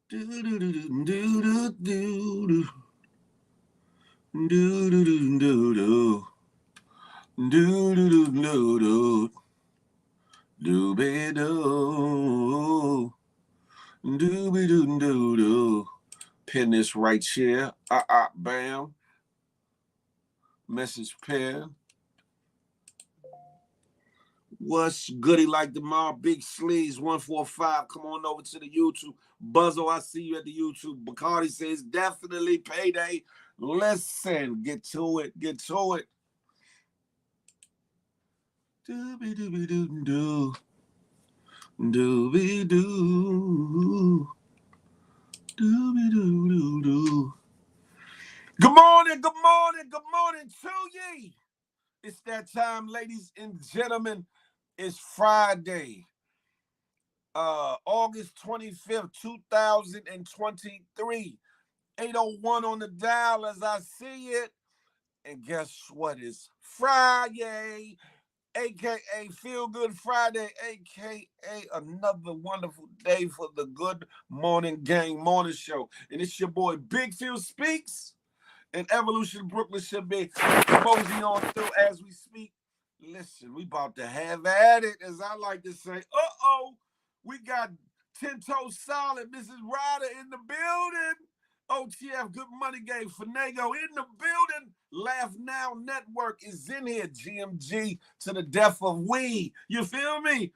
Do do do do do do do do do do do do do do do do be do be do do. Pin this right here. Bam. Message pen. What's goody like tomorrow? Big Sleeves 145. Come on over to the YouTube. Buzzo, I see you at the YouTube. Bacardi says definitely payday. Listen, get to it. Get to it. Dooby dooby doo doo. Dooby doo. Dooby doo doo doo. Good morning, good morning, good morning to ye. It's that time, ladies and gentlemen. It's Friday, August 25th, 2023. 8:01 on the dial as I see it. And guess what? It's Friday, a.k.a. Feel Good Friday, a.k.a. another wonderful day for the Good Morning Gang Morning Show. And it's your boy, Big Pheel Speaks. And Evolution Brooklyn should be mosey on through as we speak. Listen, we about to have at it, as I like to say. We got 10 toes solid. Mrs. Ryder in the building. OTF, Good Money Game. Finago in the building. Laugh Now Network is in here. GMG to the death of we. You feel me?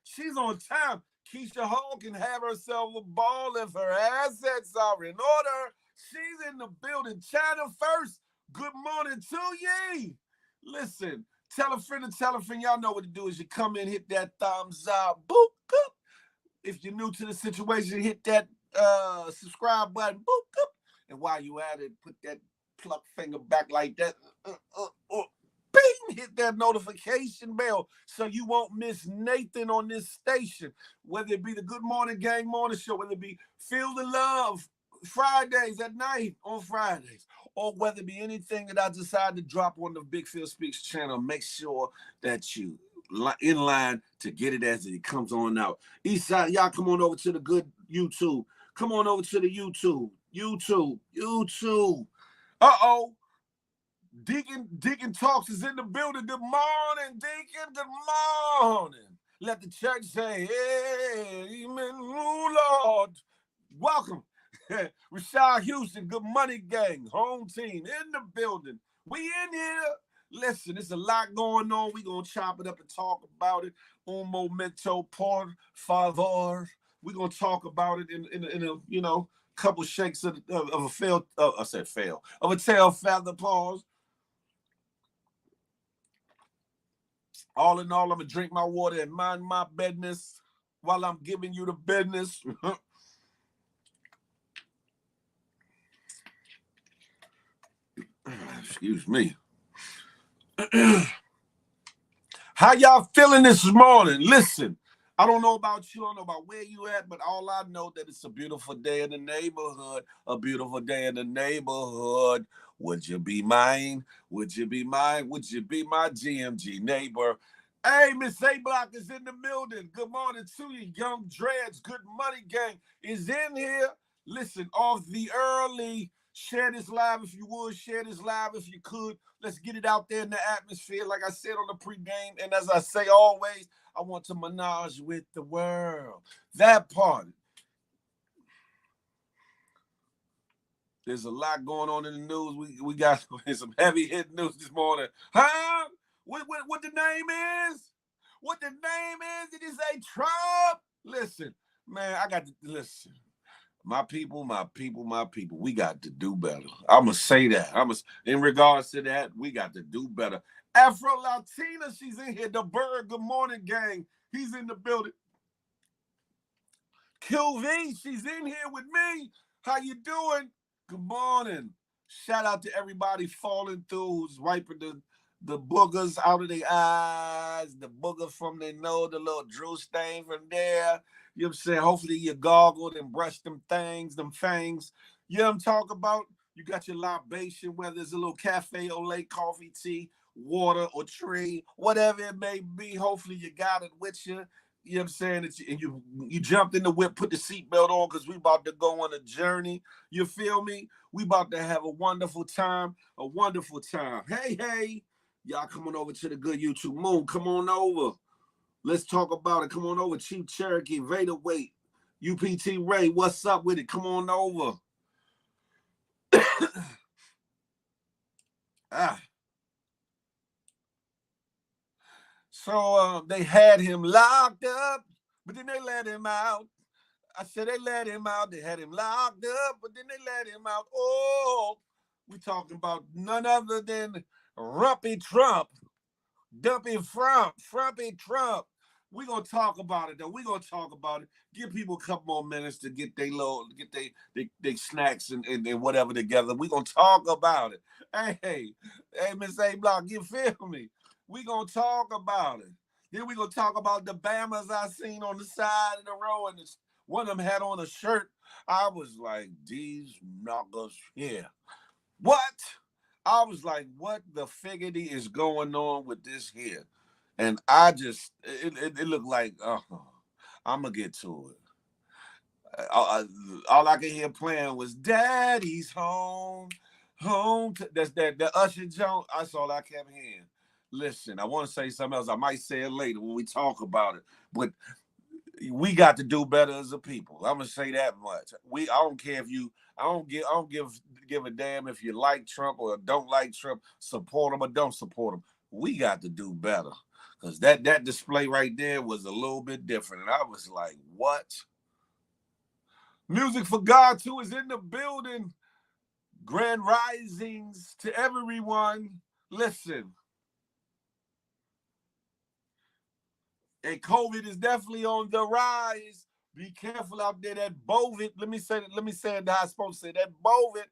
She's on time. Keisha Hall can have herself a ball if her assets are in order. She's in the building. China first. Good morning to ye. Listen, tell a friend and tell a friend. Y'all know what to do is you come in, hit that thumbs up. Boop, boop. If you're new to the situation, hit that subscribe button. Boop, boop. And while you at it, put that pluck finger back like that. Bing! Hit that notification bell so you won't miss Nathan on this station. Whether it be the Good Morning Gang Morning Show, whether it be Feel the Love Fridays at night on Fridays, or whether it be anything that I decide to drop on the Big Pheel Speaks channel, make sure that you in line to get it as it comes on out. Eastside, y'all come on over to the good YouTube. Come on over to the YouTube. Deacon Talks is in the building. Good morning, Deacon. Good morning. Let the church say, amen, Lord. Welcome. Rashad Houston, Good Money Gang, home team in the building. We in here. Listen, there's a lot going on. We're going to chop it up and talk about it. Un momento, por favor. We're going to talk about it in a couple shakes of a fail. I said fail. Of a tail feather pause. All in all, I'm going to drink my water and mind my business while I'm giving you the business. Excuse me. How y'all feeling this morning? Listen, I don't know about you. I don't know about where you at, but all I know that it's a beautiful day in the neighborhood. A beautiful day in the neighborhood. Would you be mine? Would you be mine? Would you be my GMG neighbor? Hey, Miss A Block is in the building. Good morning to you, Young Dreads. Good Money Gang is in here. Listen, off the early. Share this live if you would. Share this live if you could. Let's get it out there in the atmosphere. Like I said on the pregame, and as I say always, I want to menage with the world. That part. There's a lot going on in the news. We got some heavy hit news this morning. Huh? What the name is? What the name is? Did he say Trump? Listen, man, I got to listen. My people, we got to do better. I'm going to say that. In regards to that, we got to do better. Afro Latina, she's in here. The Bird, Good Morning Gang, he's in the building. QV, she's in here with me. How you doing? Good morning. Shout out to everybody falling through who's wiping the boogers out of their eyes, the booger from their nose, the little drew stain from there. You know what I'm saying? Hopefully you gargled and brushed them fangs. You know what I'm talking about? You got your libation, whether it's a little cafe au lait, coffee, tea, water, or tree, whatever it may be. Hopefully you got it with you. You know what I'm saying? And you jumped in the whip, put the seatbelt on because we about to go on a journey. You feel me? We about to have a wonderful time. A wonderful time. Hey, hey. Y'all coming over to the good YouTube moon. Come on over. Let's talk about it. Come on over. Chief Cherokee, Vader Wait, UPT Ray. What's up with it? Come on over. So they had him locked up, but then they let him out. I said they let him out. They had him locked up, but then they let him out. Oh, we talking about none other than Rumpy Trump, Dumpy Frumpy Trump. We gonna talk about it though. We gonna talk about it. Give people a couple more minutes to get they snacks and whatever together. We gonna talk about it. Hey, Miss A Block, you feel me? We gonna talk about it. Then we gonna talk about the Bammers I seen on the side of the road, and one of them had on a shirt. I was like, these knockers here. What? I was like, what the figgity is going on with this here? And I just, it looked like, I'm going to get to it. All I could hear playing was Daddy's home, home. That's that Usher Jones. That's all I kept hearing. Listen, I want to say something else. I might say it later when we talk about it. But we got to do better as a people. I'm gonna say that much. I don't care if you. I don't give a damn if you like Trump or don't like Trump. Support him or don't support him. We got to do better because that display right there was a little bit different, and I was like, what? Music for God too is in the building. Grand risings to everyone. Listen. And COVID is definitely on the rise. Be careful out there. That bovid. Let me say it how I'm supposed to say that bovid,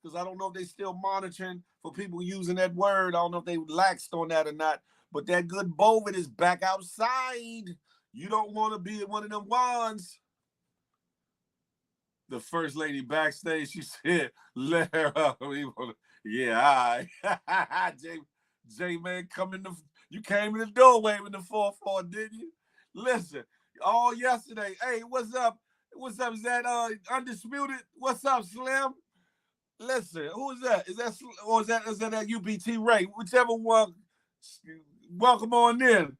because I don't know if they still monitoring for people using that word. I don't know if they laxed on that or not. But that good bovid is back outside. You don't want to be one of them ones. The first lady backstage, she said, "Let her up." Yeah, all right. J man, you came in the doorway with the 4-4, didn't you? Listen, all yesterday. Hey, what's up? What's up? Is that Undisputed? What's up, Slim? Listen, who is that? Is that UPT Ray? Whichever one. Welcome on in.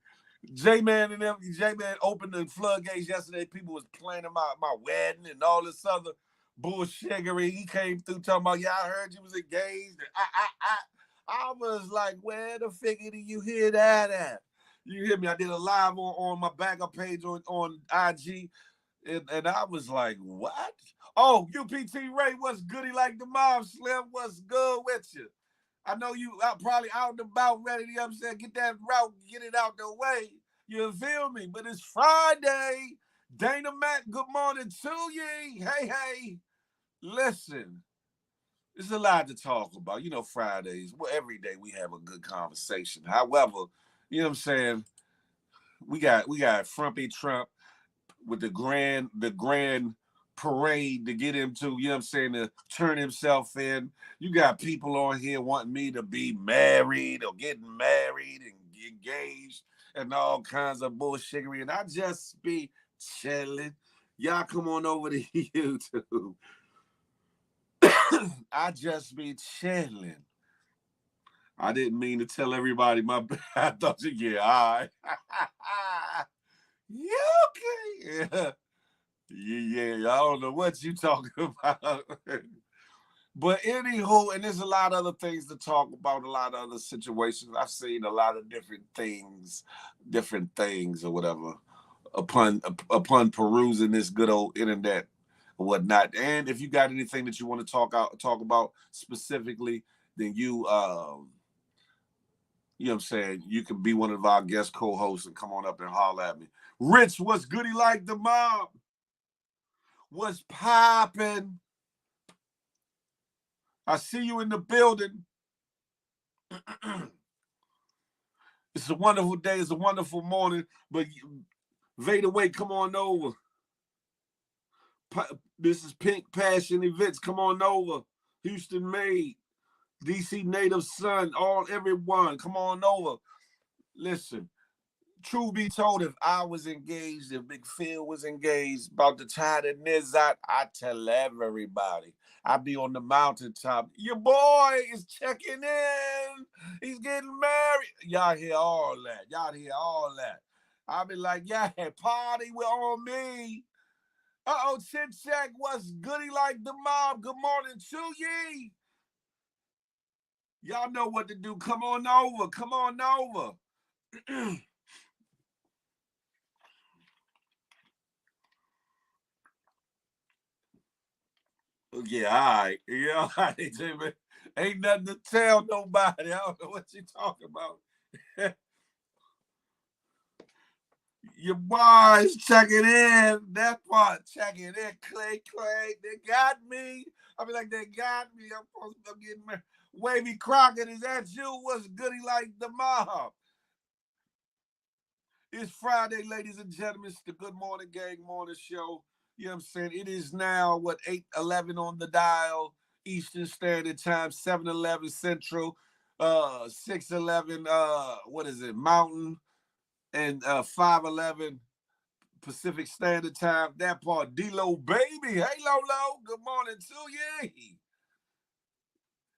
J-Man and them. J-Man opened the floodgates yesterday. People was planning my wedding and all this other bullshittery. He came through talking about, yeah, I heard you was engaged. I was like, where the figure do you hear that at? You hear me? I did a live on my backup page on IG, and I was like, what? Oh, UPT Ray, what's goody like the mob, Slim? What's good with you? I know you probably out and about ready to, upset, get that route, get it out the way. You feel me? But it's Friday. Dana Mac, good morning to you. Hey. Listen, there's a lot to talk about. You know, Fridays, well, every day we have a good conversation. However, you know what I'm saying? We got Frumpy Trump with the grand parade to get him to, you know what I'm saying, to turn himself in. You got people on here wanting me to be married or getting married and engaged and all kinds of bullshittery. And I just be chilling. Y'all come on over to YouTube. I just be chilling. I didn't mean to tell everybody my bad. I thought yeah, all right. You okay? Yeah, I don't know what you talking about. But anywho, and there's a lot of other things to talk about, a lot of other situations. I've seen a lot of different things or whatever upon perusing this good old internet or whatnot. And if you got anything that you want to talk about specifically, then you know what I'm saying, you can be one of our guest co-hosts and come on up and holler at me. Rich, what's goody like the mob? What's popping? I see you in the building. It's a wonderful day. It's a wonderful morning. But Vader Wait, come on over. This is Pink Passion Events. Come on over. Houston Made. DC Native Son. Everyone. Come on over. Listen. Truth be told, if I was engaged, if Big Phil was engaged, about the time that Nizat, I tell everybody. I be on the mountaintop. Your boy is checking in. He's getting married. Y'all hear all that. Y'all hear all that. I be like, yeah, party with on me. Uh-oh, Chit Check, what's goody like the mob? Good morning to ye. Y'all know what to do. Come on over. Come on over. Yeah, all right. Yeah, all right, Jimmy. Ain't nothing to tell nobody. I don't know what you talking about. Your boys checking in. That part checking in. Clay. They got me. I be like, they got me. I'm getting married. Wavy Crockett, is that you? What's goody like the mob? It's Friday, ladies and gentlemen. It's the Good Morning Gang Morning Show. You know what I'm saying? It is now, 8:11 on the dial, Eastern Standard Time, 7:11 Central, 6:11, what is it, Mountain, and 5:11 Pacific Standard Time. That part, D-Lo, baby. Hey, Lolo. Good morning to you.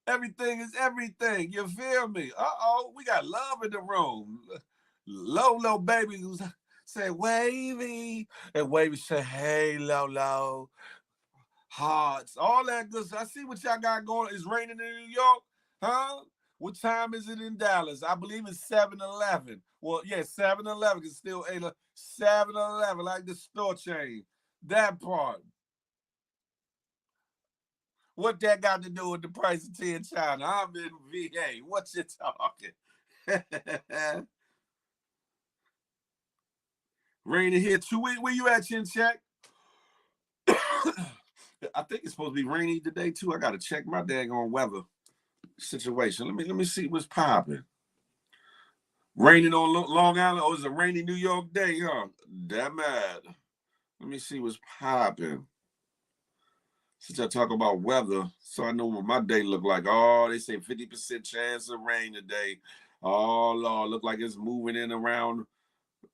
Everything is everything. You feel me? Uh-oh, we got love in the room. Lolo, baby, say Wavy. And Wavy say, hey, Lolo. Hearts, all that good stuff. I see what y'all got going. It's raining in New York, huh? What time is it in Dallas? I believe it's 7:11. Well, yeah, 7:11 is still 8. 7:11, like the store chain. That part. What that got to do with the price of tea in China? I'm in VA. What you talking? Raining here too. Where you at, Chin Check? I think it's supposed to be rainy today too. I gotta check my daggone weather situation. Let me see what's popping. Raining on Long Island, or is it a rainy New York day, huh? Damn it. Let me see what's popping. Since I talk about weather, so I know what my day look like. Oh, they say 50% chance of rain today. Oh, Lord, look like it's moving in around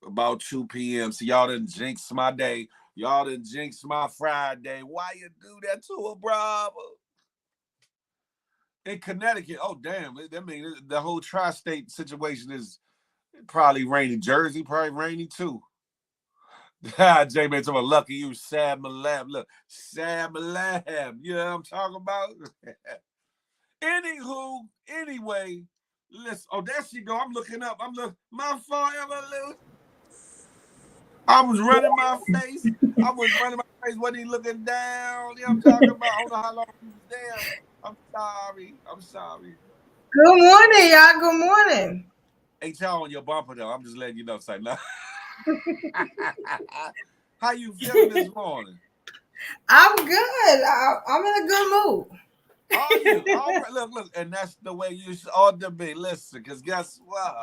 about 2 p.m. So y'all done jinx my day. Y'all done jinx my Friday. Why you do that to a brother? In Connecticut, oh, damn. That means the whole tri-state situation is probably rainy. Jersey, probably rainy, too. J-Man talking about lucky you, Sam Malab. Look, Sam Malab. You know what I'm talking about? Anywho, anyway, listen. Oh, there she go. I'm looking up. My forever Lou. I was running my face. Wasn't he looking down? You know what I'm talking about? I don't know how long he was there. I'm sorry. Good morning, y'all. Good morning. Ain't y'all on your bumper though. I'm just letting you know, say no. How you feeling this morning? I'm good. I'm in a good mood. Are you? All right. Look, and that's the way you ought to be. Listen, because guess what?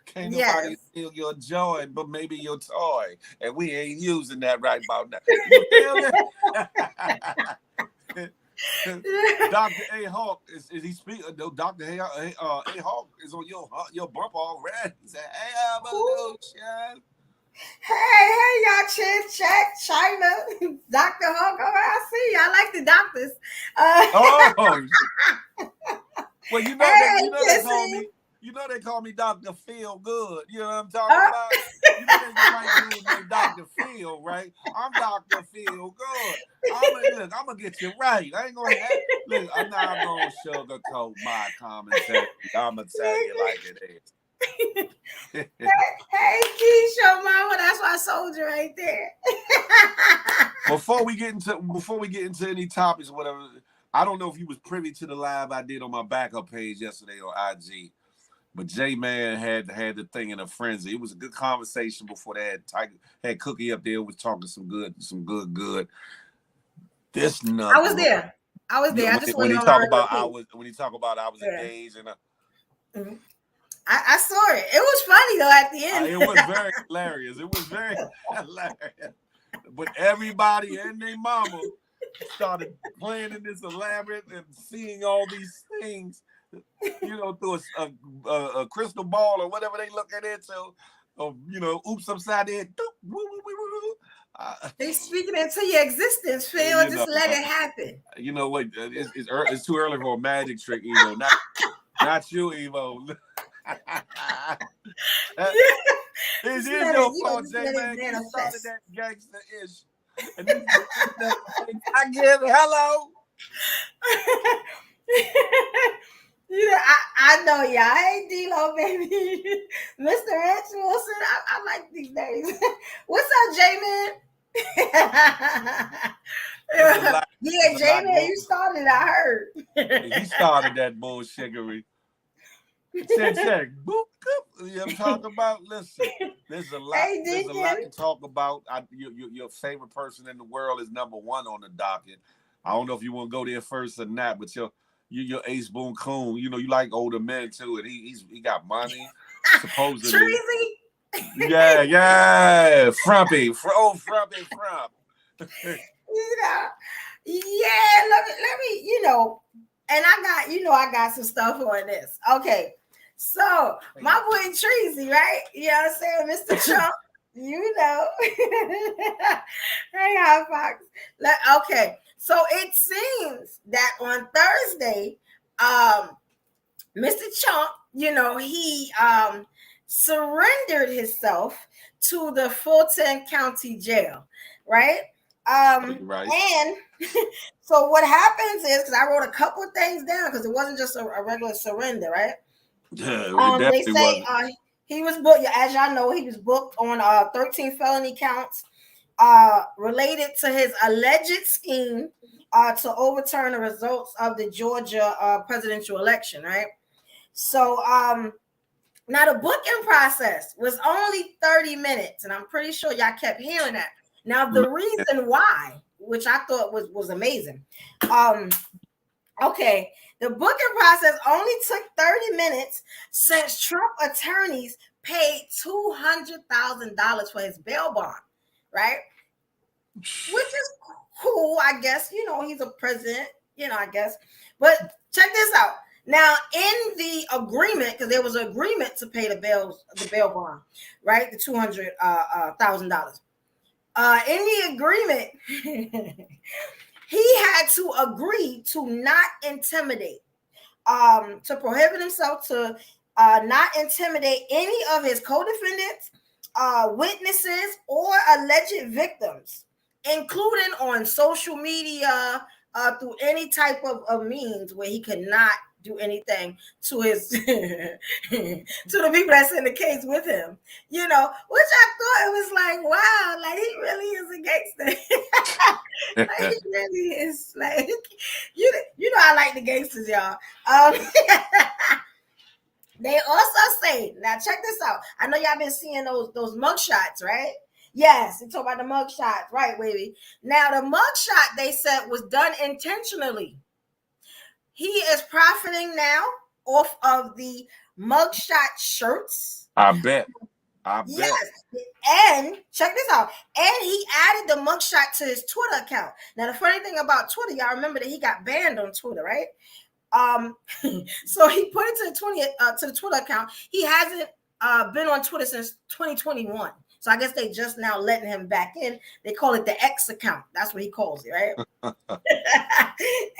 Can't nobody Yes. steal your joy, but maybe your toy. And we ain't using that right about now. You feel me? Dr. A. Hawk, is he speaking? No, Dr. A. Hawk is on your bumper already. He said, hey, evolution. Hey, y'all. Chin check China. Dr. Hawk. Oh, I see. I like the doctors. Oh, well, Hey, they call Kissy. me, they call me Dr. Feel Good. You know what I'm talking about? You know there's a white dude named Dr. Pheel, right? I'm Dr. Feel Good. I'm gonna get you right. I ain't gonna have look, I'm not gonna sugarcoat my commentary. I'm gonna tell you like it is. Hey, Keisha, mama. That's my soldier right there. Before we get into any topics or whatever, I don't know if you was privy to the live I did on my backup page yesterday on IG. But J Man had the thing in a frenzy. It was a good conversation before they had Cookie up there was talking some good. This I was nugget there. I was there. I just when wasn't he on my talk regular about page. I was Yeah. engaged and I saw it. It was funny though at the end. it was very hilarious. It was very hilarious. But everybody and their mama started planning this elaborate and seeing all these things, through a crystal ball or whatever they looking into. oops upside there. He's speaking into your existence, Phil. You Just know, let it happen. you know what? It's too early for a magic trick, Evo. Not you, Evo. It's Just let it, your fault, just J let it man. You started manifest. that gangster ish, and this I get it. Hello. I know y'all. Hey, D-Lo, baby. Mr. Rich Wilson. I like these names. What's up, J-Man? There's a lot. Yeah, There's a lot J-Man, going. you started, I heard. He started that bullshittery. Check. Boop, boop. You ever talk about? Listen, there's a lot. Hey, There's a lot Deacon. to talk about. Your favorite person in the world is number one on the docket. I don't know if you want to go there first or not, but your Ace Boone Coon. You like older men too, and he got money, supposedly. Treasy. Yeah. Frumpy. Frumpy Frump. Yeah, let me, and I got some stuff on this. Okay. So my boy Treasy, right? You know what I'm saying? Mr. Trump, Hey, Hot Fox. Okay. So it seems that on Thursday, Mr. Trump, he surrendered himself to the Fulton County Jail, right? Right. And so what happens is, because I wrote a couple of things down, because it wasn't just a regular surrender, right? Yeah, it They definitely say wasn't. he was booked, as y'all know, he was booked on 13 felony counts related to his alleged scheme to overturn the results of the Georgia presidential election, right? So now the booking process was only 30 minutes, and I'm pretty sure y'all kept hearing that. Now the reason why, which I thought was amazing. Okay, the booking process only took 30 minutes since Trump attorneys paid $200,000 for his bail bond, right? Which is cool, I guess. He's a president, I guess. But check this out. Now, in the agreement, because there was an agreement to pay the bail bond, right? The $200,000. In the agreement, he had to agree to not intimidate, to prohibit himself to not intimidate any of his co-defendants, witnesses, or alleged victims, including on social media, through any type of means where he could not do anything to his to the people that's in the case with him, which I thought it was like, wow, like he really is a gangster. Like he really is, like, I like the gangsters, y'all. They also say, now check this out. I know y'all been seeing those mug shots, right? Yes, they talk about the mug shots, right, baby? Now the mug shot, they said, was done intentionally. He is profiting now off of the mugshot shirts. I bet. Yes. And check this out. And he added the mugshot to his Twitter account. Now, the funny thing about Twitter, y'all remember that he got banned on Twitter, right? So he put it to the Twitter account. He hasn't been on Twitter since 2021. So I guess they just now letting him back in. They call it the X account. That's what he calls it, right?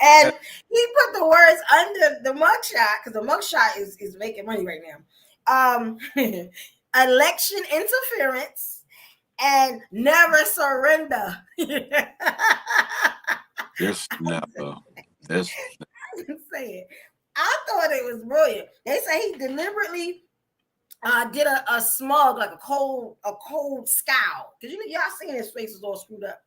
And he put the words under the mugshot, because the mugshot is making money right now. Election interference and never surrender. This never. This. Saying, I thought it was brilliant. They say he deliberately did a smug, like a cold scowl, because y'all seen his face was all screwed up.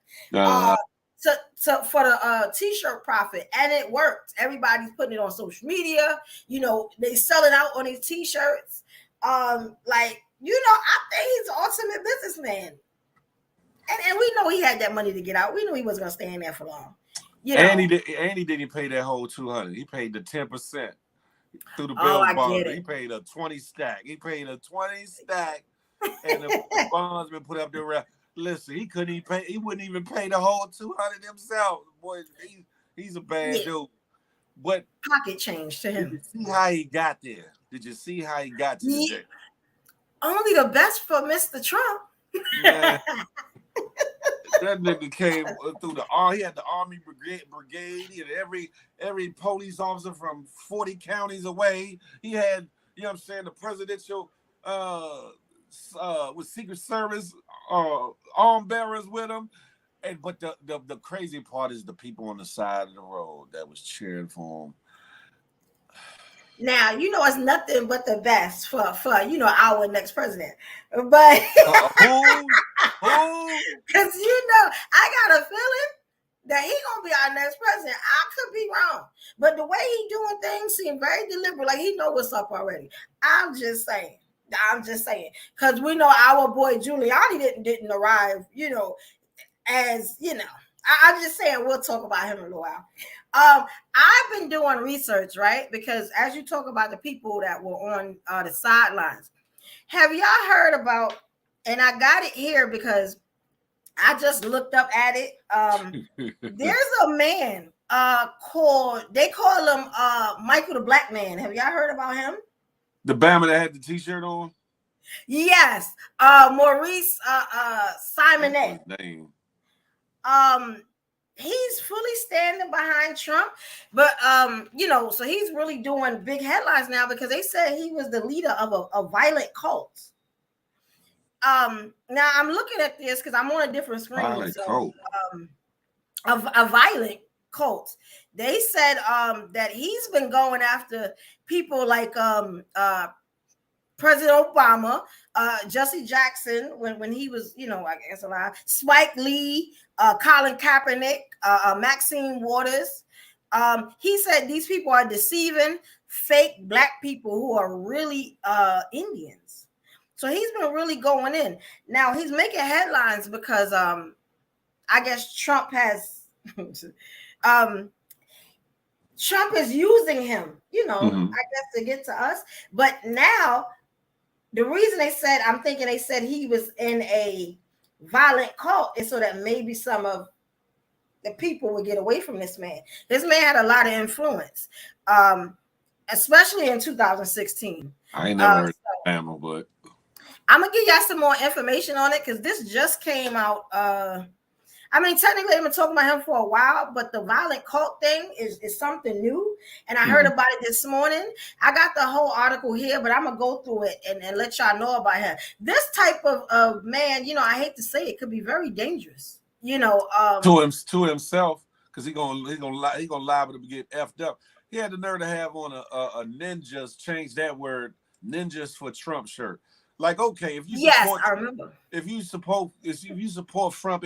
For the t-shirt profit, and it worked. Everybody's putting it on social media. They selling out on these t-shirts. I think he's an ultimate businessman. And we know he had that money to get out. We knew he wasn't gonna stay in there for long. And he didn't pay that whole 200. He paid the 10% through the bail bond. He paid a 20 stack. And the bonds been put up there. Listen, he couldn't even pay. He wouldn't even pay the whole 200 himself. Boy, he's a bad dude. But pocket change to him. Did you see how he got there? Did you see how he got to the jail? Only the best for Mr. Trump. Man, that nigga came through the army. He had the Army brigade. He had every police officer from 40 counties away. He had, you know what I'm saying, the presidential with Secret Service arm bearers with him. But the crazy part is the people on the side of the road that was cheering for him. Now, it's nothing but the best for our next president. But who? Because I got a feeling that he gonna be our next president. I could be wrong, but the way he doing things seem very deliberate. Like he know what's up already. I'm just saying, because we know our boy Giuliani didn't arrive. As I'm just saying, we'll talk about him in a little while. I've been doing research, right? Because as you talk about the people that were on the sidelines, have y'all heard about? And I got it here because I just looked up at it. There's a man they call him Michael the Black Man. Have y'all heard about him? The Bama that had the T-shirt on? Yes. Maurice Simonet. Name. He's fully standing behind Trump, but so he's really doing big headlines now because they said he was the leader of a violent cult. Now I'm looking at this because I'm on a different screen. A violent cult. They said that he's been going after people like President Obama, Jesse Jackson when he was, I guess alive, Spike Lee, Colin Kaepernick, Maxine Waters. He said these people are deceiving fake Black people who are really Indians. So he's been really going in. Now he's making headlines because I guess Trump has Trump is using him, I guess, to get to us. But now the reason they said he was in a violent cult is so that maybe some of the people would get away from this man. This man had a lot of influence, especially in 2016. I ain't never heard of Bama, but I'm gonna give y'all some more information on it because this just came out. Technically, I've been talking about him for a while, but the violent cult thing is something new. And I heard about it this morning. I got the whole article here, but I'm going to go through it and let y'all know about him. This type of man, I hate to say it, could be very dangerous, to himself, because he gonna liable to get effed up. He had the nerve to have on a ninjas, change that word, ninjas for Trump shirt. Like, okay, if you support, I remember. If you support Trump,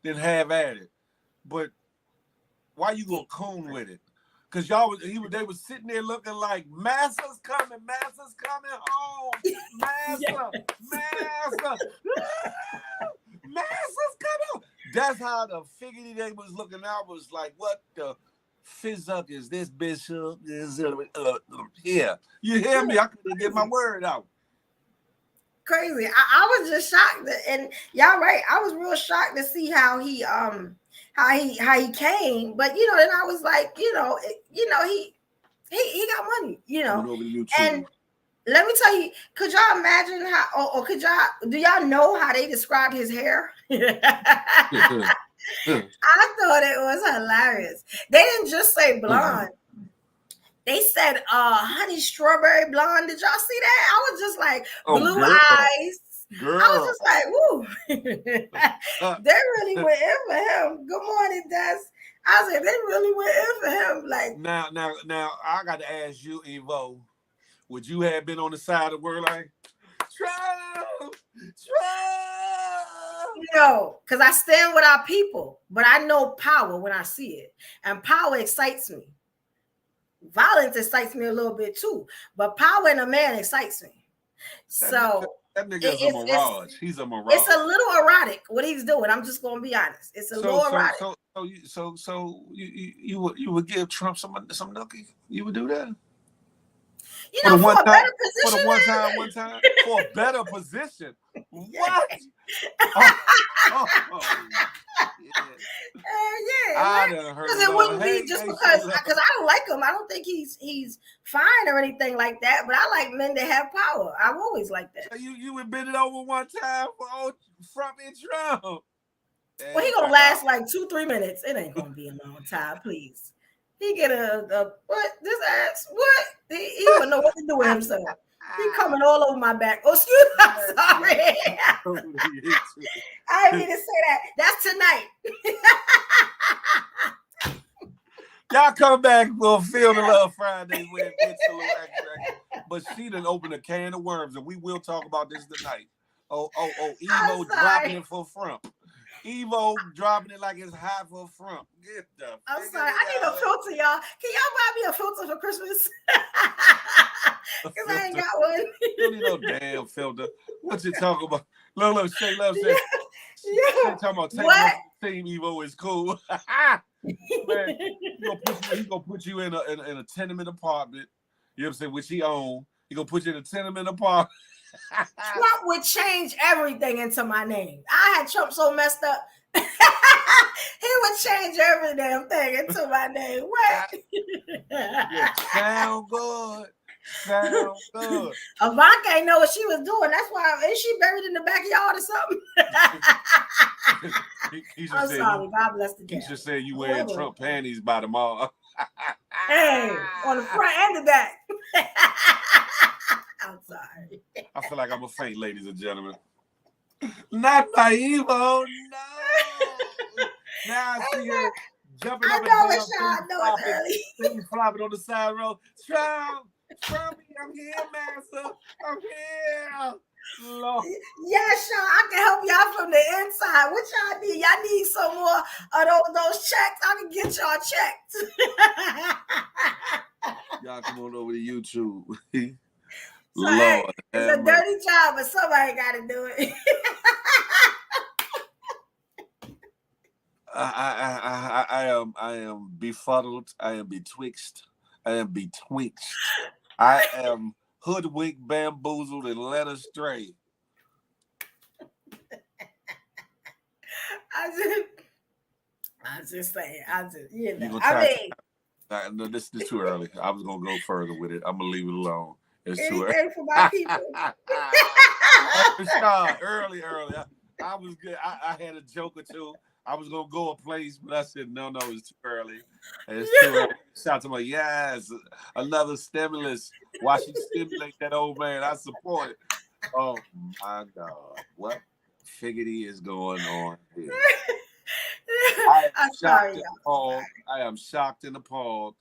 then have at it. But why you gonna coon with it? Because they was sitting there looking like Massa's coming home. Massa's coming. That's how the figure they was looking out was like, what the fizzuck is this, Bishop? Yeah. You hear me? I couldn't get my word out. Crazy. I was just shocked, and y'all right. I was real shocked to see how he came, but then I was like, he got money, and let me tell you, could y'all imagine how, or do y'all know how they described his hair? I thought it was hilarious. They didn't just say blonde. They said honey strawberry blonde. Did y'all see that? I was just like, blue eyes. Girl. I was just like, woo. They really went in for him. Good morning, Des. I said, they really went in for him. Like now I got to ask you, Evo, would you have been on the side of the world like Trump? No, because I stand with our people, but I know power when I see it. And power excites me. Violence excites me a little bit too, but power in a man excites me. So that nigga's a mirage. He's a mirage. It's a little erotic what he's doing. I'm just gonna be honest. It's a little erotic. So you would give Trump some nookie? You would do that? For a better position. For one time, for a better position. What? Yeah. I done heard Because it it all. wouldn't be Hey, just hey, because Shayla. I don't like him. I don't think he's fine or anything like that. But I like men that have power. I've always liked that. So you would bend it over one time for old Trump and Trump. Well, he Hey, gonna last like 2-3 minutes. It ain't gonna be a long time, please. He get a what? This ass what? He wouldn't know what to do with himself. He coming all over my back. Oh, excuse me. I'm sorry. I didn't mean to say that. That's tonight. Y'all come back for Pheel the Love Friday when it gets a little extra. But she done opened a can of worms, and we will talk about this tonight. Oh, Evo dropping it for Frump. Evo dropping it like it's hot for Frump. Get the I'm sorry. I need a filter, y'all. Can y'all buy me a filter for Christmas? Because I ain't got one. You don't need no damn filter. What you talking about? Look, Shay Love said. Shay talking about taking What? Team Evo is cool. Man, he gonna put you in a tenement apartment. You know what I'm saying? Which he own. He gonna put you in a tenement apartment. Trump would change everything into my name. I had Trump so messed up. He would change every damn thing into my name. What? Yeah, sound good. Sound good. Ivanka ain't know what she was doing. That's why is she buried in the backyard or something? I'm sorry. God bless the He cat. should say you wearing Trump panties by tomorrow. Hey, on the front and the back. I'm sorry. I feel like I'm a faint, ladies and gentlemen. Not by Evo, no. Now I see her jumping up and down, things flopping on the side road. Trump, I'm here, master. I'm here. Lord. Yes, y'all. I can help y'all from the inside. What y'all need? Y'all need some more of those checks. I can get y'all checked. Y'all come on over to YouTube. So, Lord, it's a dirty job, but somebody got to do it. I am befuddled. I am betwixt. I am betwixt. I am hoodwinked, bamboozled, and led astray. I just saying. You know. No, this is too early. I was gonna go further with it. I'm gonna leave it alone. It's too early for my people. early. I was good. I had a joke or two. I was gonna go a place, but I said no, it's too early. It's too early. Shout to my yes, another stimulus. Why she stimulate that old man? I support it. Oh my God, what figgity is going on here? I am shocked and appalled. I am shocked and appalled.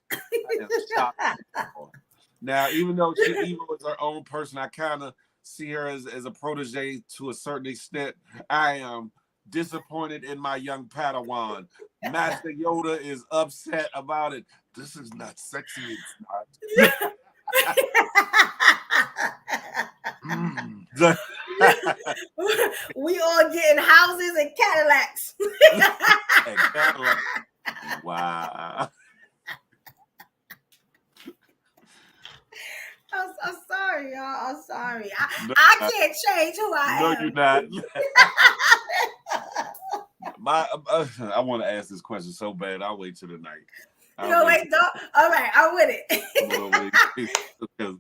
Now, even though Evo is her own person, I kind of see her as a protege to a certain extent. I am disappointed in my young Padawan. Master Yoda is upset about it. This is not sexy. It's not. We all getting houses and Cadillacs. Wow. I'm sorry, y'all. I'm sorry. I can't change who I am. No, you're not. I want to ask this question so bad. I'll wait till the night. All right, I'm with it. Because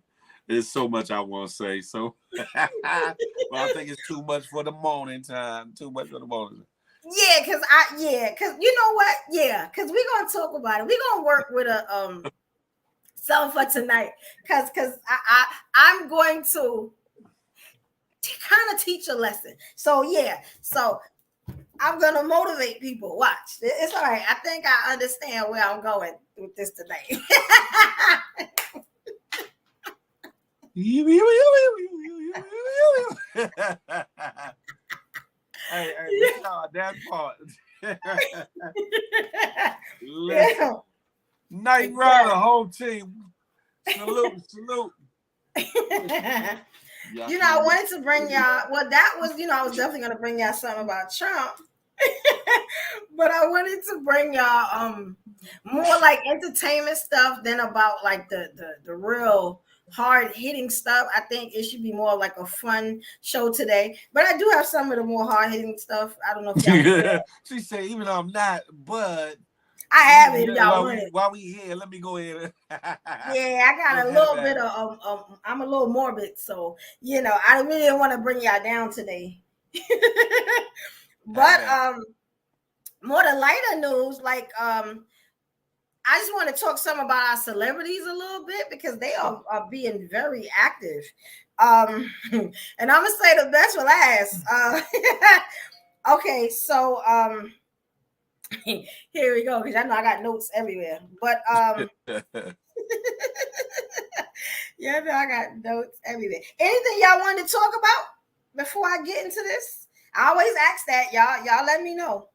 there's so much I want to say. So, well, I think it's too much for the morning time. Too much for the morning. Yeah, because you know what? Yeah, because we're gonna talk about it. We're gonna work with a something for tonight. Because I'm going to kind of teach a lesson. So yeah, I'm gonna motivate people. Watch. It's all right. I think I understand where I'm going with this tonight. Hey, that part. Listen. Night Rider, whole team. Salute. I wanted to bring y'all. Well, that was, I was definitely gonna bring y'all something about Trump. But I wanted to bring y'all more like entertainment stuff than about like the real hard hitting stuff. I think it should be more like a fun show today. But I do have some of the more hard hitting stuff. I don't know if y'all She said, even though I'm not, but I have it if y'all While want it. we here, let me go ahead. Yeah, I got Go a ahead, little bit man. of I'm a little morbid, so I really didn't want to bring y'all down today. Have But that. more the lighter news, like I just want to talk some about our celebrities a little bit because they are being very active. And I'm gonna say the best for last. Okay, so here we go, because I know I got notes everywhere. But yeah, no, I got notes everywhere. Anything y'all wanted to talk about before I get into this? I always ask that, y'all. Y'all let me know.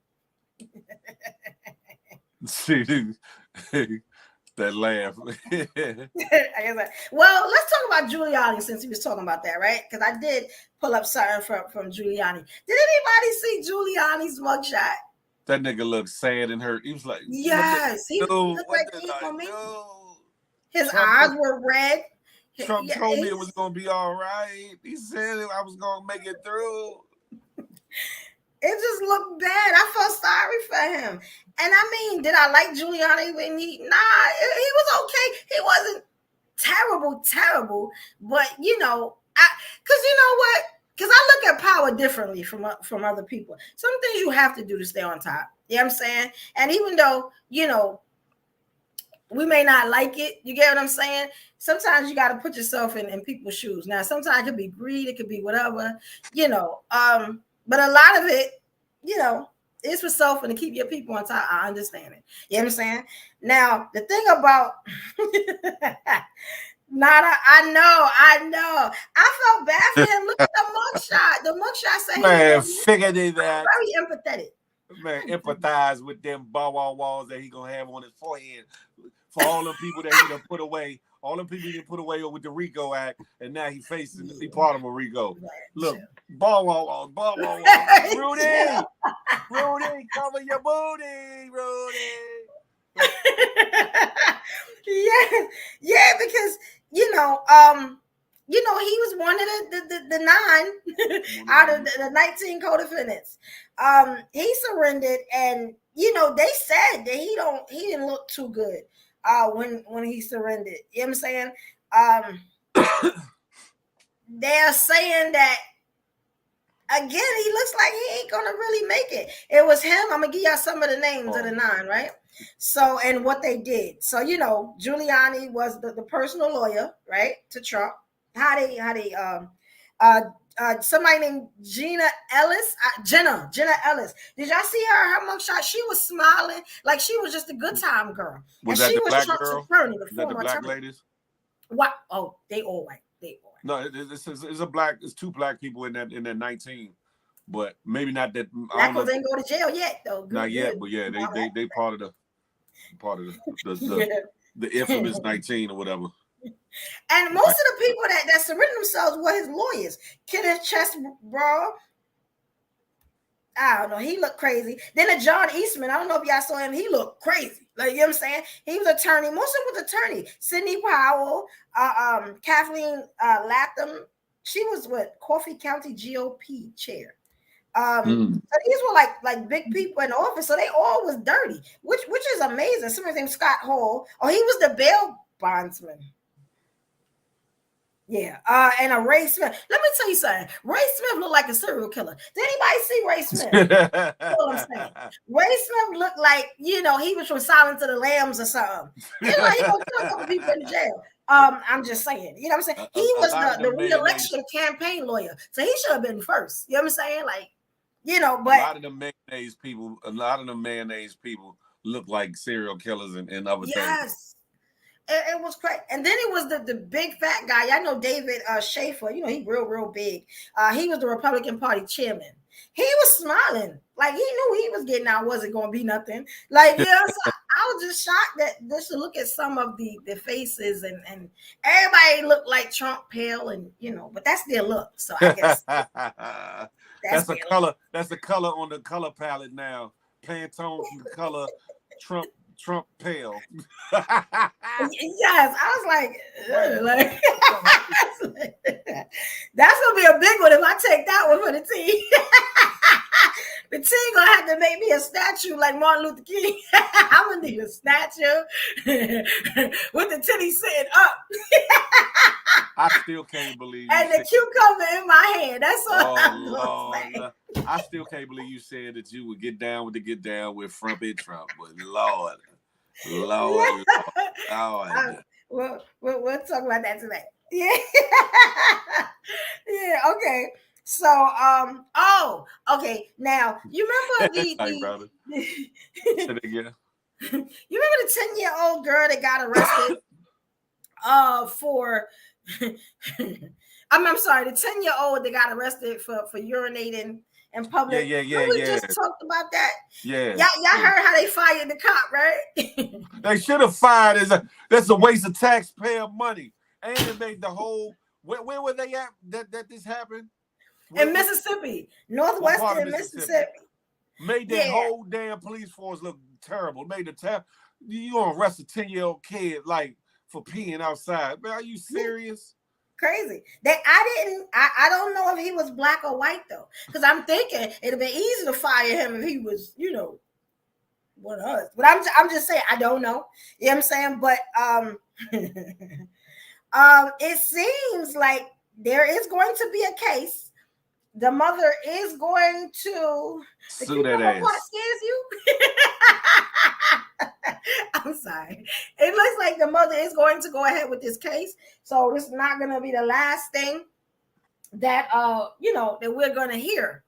See, that laugh. Well, let's talk about Giuliani since he was talking about that, right? Because I did pull up something from Giuliani. Did anybody see Giuliani's mugshot? That nigga looked sad and hurt. He was like, Yes, he "No, looked what like did he I gonna make it. do?" His Trump eyes were red. Trump Yeah, told me it was gonna be all right. He said I was gonna make it through. it just looked bad. I felt sorry for him. And I mean, did I like Giuliani when he? Nah, he was okay. He wasn't terrible. But because you know what? Because I look at power differently from other people. Some things you have to do to stay on top. You know what I'm saying? And even though we may not like it, you get what I'm saying? Sometimes you got to put yourself in people's shoes. Now, sometimes it could be greed, it could be whatever, but a lot of it, is for self and to keep your people on top. I understand it. You know what I'm saying? Now, the thing about Nada, I know. I felt bad for him. Look at the mugshot. The mugshot said he Man, lived. figured it I'm that. very empathetic. Man, empathize with them bow walls that he gonna have on his forehead for all the people that he done put away. All the people he done put away with the RICO Act, and now he he part of a RICO. Look, bow walls. Rudy, cover your booty, Rudy. Yeah, because he was one of the nine out of the 19 co-defendants. He surrendered, and they said that he didn't look too good when he surrendered. You know what I'm saying? They're saying that again, he looks like he ain't gonna really make it. It was him. I'm gonna give y'all some of the names of the nine, right? So, and what they did. So, Giuliani was the personal lawyer, right, to Trump. Somebody named Jenna Ellis. Jenna Ellis. Did y'all see her mugshot? She was smiling like she was just a good time girl. Was and that she the was black Trump's girl? attorney, the Is that the former black attorney. ladies? What? Oh, they all white. No, it's two black people in that 19, but maybe not that. Black ones ain't go to jail yet, though. Not yet, but yeah, they part of the infamous 19 or whatever. And most of the people that surrendered themselves were his lawyers. Kenneth Chesebro, I don't know, he looked crazy. Then a John Eastman, I don't know if y'all saw him, he looked crazy. Like, you know what I'm saying? He was attorney. Most of them was attorney. Sidney Powell, Kathleen Latham. She was Coffee County GOP chair. So these were like big people in the office, so they all was dirty, which is amazing. Somebody named Scott Hall. Oh, he was the bail bondsman. Yeah, and a Ray Smith. Let me tell you something. Ray Smith looked like a serial killer. Did anybody see Ray Smith? That's what I'm saying. Ray Smith looked like he was from Silence of the Lambs or something. He gonna kill a couple people in jail. I'm just saying. You know what I'm saying? He was the re-election campaign lawyer, so he should have been first. You know what I'm saying? Like, but a lot of the mayonnaise people look like serial killers and other things. Yes. It was crazy. And then it was the big fat guy. I know David Schaefer. He real big. He was the Republican Party chairman. He was smiling. Like, he knew he was getting out wasn't going to be nothing. Like, so I was just shocked that just to look at some of the faces and everybody looked like Trump pale and, but that's their look. So I guess that's the color. That's the color on the color palette now. Pantone from the color Trump pale. Yes, I was like that's gonna be a big one if I take that one for the team. The team gonna have to make me a statue like Martin Luther King. I'm gonna need a statue with the titty sitting up. I still can't believe you And the said. cucumber in my hand. That's all Oh I'm gonna say. Lord, I still can't believe you said that you would get down with the get down with Frumpy Trump. But Lord, Lord, Lord, Uh, Lord. we'll talk about that today. Yeah. Yeah, okay. So okay. Now you remember Like brother, the say that again. you remember the 10-year-old girl that got arrested for I'm sorry, the 10-year-old that got arrested for urinating in Yeah, public. yeah, yeah, Remember we yeah, just talked about that? yeah. Y'all Yeah. heard how they fired the cop, right? They should have fired. That's a waste of taxpayer money, and it made the whole. Where were they at that this happened? In What Mississippi, what part of northwestern Mississippi? Mississippi. Made that Yeah, whole damn police force look terrible. Made the you gonna arrest a 10-year-old kid like for peeing outside? Man, are you serious? crazy. I don't know if he was black or white though, because I'm thinking it'd be easy to fire him if he was, one of us. But I'm just saying I don't know. You know what I'm saying? But it seems like there is going to be a case. The mother is going to. The Sue that cucumber part ass. scares you. I'm sorry. It looks like the mother is going to go ahead with this case. So this is not going to be the last thing that that we're going to hear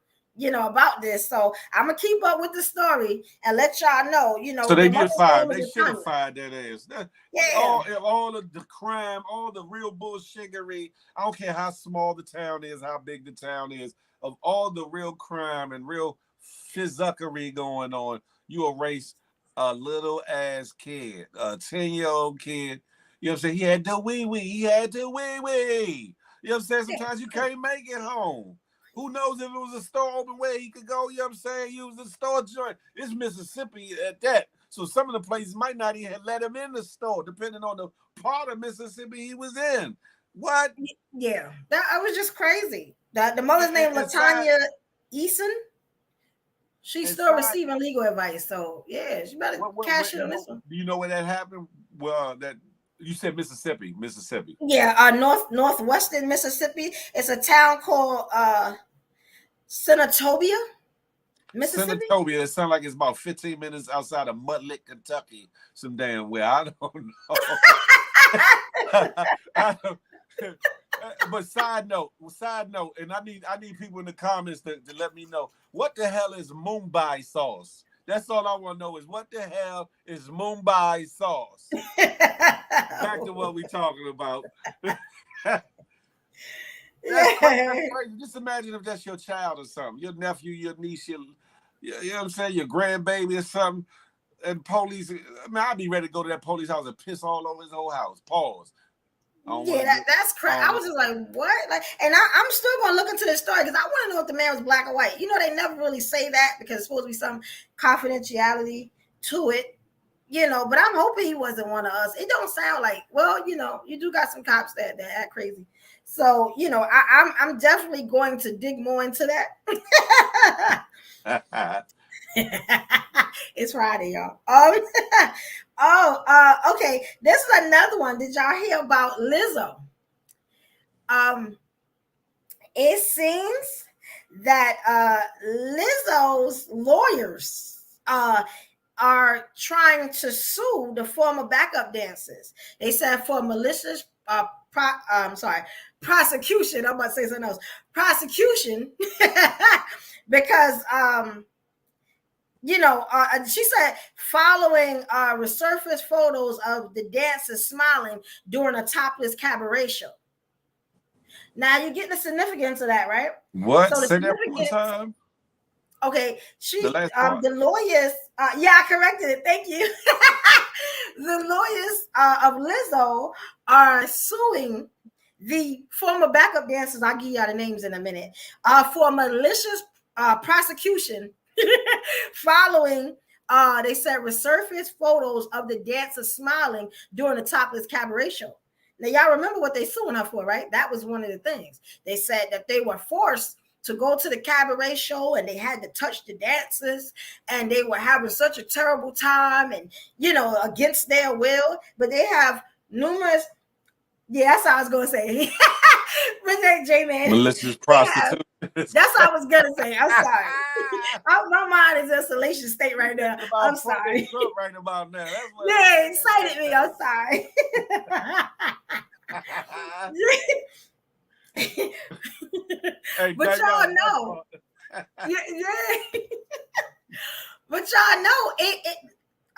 about this. So I'm gonna keep up with the story and let y'all know. So The they mother's did fire. name They is should have Latanya. fired that ass. Yeah, All of the crime, all the real bullshittery. I don't care how small the town is, how big the town is. Of all the real crime and real fizzuckery going on, you erase a little ass kid, a 10-year-old kid. You know what I'm saying? He had the wee wee. He had the wee wee. You know what I'm saying? yeah, Sometimes you can't make it home. Who knows if it was a store open where he could go, you know what I'm saying? Use the store joint. It's Mississippi at that. So some of the places might not even let him in the store, depending on the part of Mississippi he was in. What? yeah. That I was just crazy. The mother's name And side Latanya Eason. She's and still side receiving legal advice. So yeah, she better cash in on this one. do you know where that happened? Well, that you said Mississippi, Mississippi. Yeah, northwestern Mississippi. It's a town called Senatobia, Mississippi. Senatobia, it sounds like it's about 15 minutes outside of Mudlick, Kentucky. Some damn way. I don't know. I don't- but side note, and I need people in the comments to let me know what the hell is Mumbai sauce. That's all I want to know is what the hell is Mumbai sauce. Back to what we talking about. That's crazy. That's crazy. Just imagine if that's your child or something, your nephew, your niece, you know what I'm saying, your grandbaby or something. And police, I mean, I'd be ready to go to that police house and piss all over his whole house. Pause. I don't want Yeah, to get. that's crazy. I was just like, what? Like, and I'm still gonna look into this story because I want to know if the man was black or white. They never really say that because it's supposed to be some confidentiality to it. But I'm hoping he wasn't one of us. It don't sound like, well, you do got some cops that act crazy. So, I'm definitely going to dig more into that. It's Friday, y'all. Okay. This is another one. Did y'all hear about Lizzo? It seems that Lizzo's lawyers are trying to sue the former backup dancers. They said for malicious prosecution. I'm about to say something else. Prosecution because she said following resurfaced photos of the dancers smiling during a topless cabaret show. Now you're getting the significance of that, right? What? So the Say that one more significance. time. Okay, The last part. the lawyers. Yeah, I corrected it. Thank you. The lawyers of Lizzo are suing the former backup dancers. I'll give you all the names in a minute. For malicious prosecution following. They said resurfaced photos of the dancers smiling during the topless cabaret show. Now, y'all remember what they suing her for, right? That was one of the things. They said that they were forced to go to the cabaret show, and they had to touch the dancers, and they were having such a terrible time, and against their will. But they have numerous. Yeah, that's what I was gonna say. But J Man, Malicious they have. prostitute. That's what I was gonna say. I'm sorry. My mind is in a salacious state right now. I'm About fucking sorry. Trump right about now. That's what Yeah, it excited me. I'm sorry. Hey, But that y'all young, my know, fault. yeah. But y'all know it.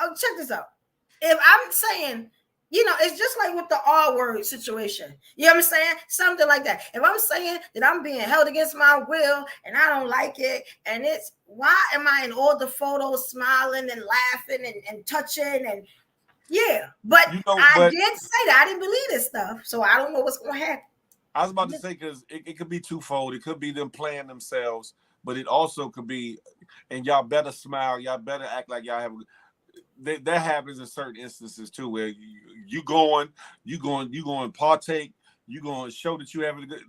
Oh, check this out. If I'm saying, it's just like with the R word situation. You know what I'm saying? Something like that. If I'm saying that I'm being held against my will and I don't like it, and it's why am I in all the photos smiling and laughing and touching and yeah. But I But did say that I didn't believe this stuff, so I don't know what's gonna happen. I was about to say, because it could be twofold. It could be them playing themselves, but it also could be, and y'all better smile, y'all better act like y'all have. That happens in certain instances too, where you going partake, you going to show that you having a good,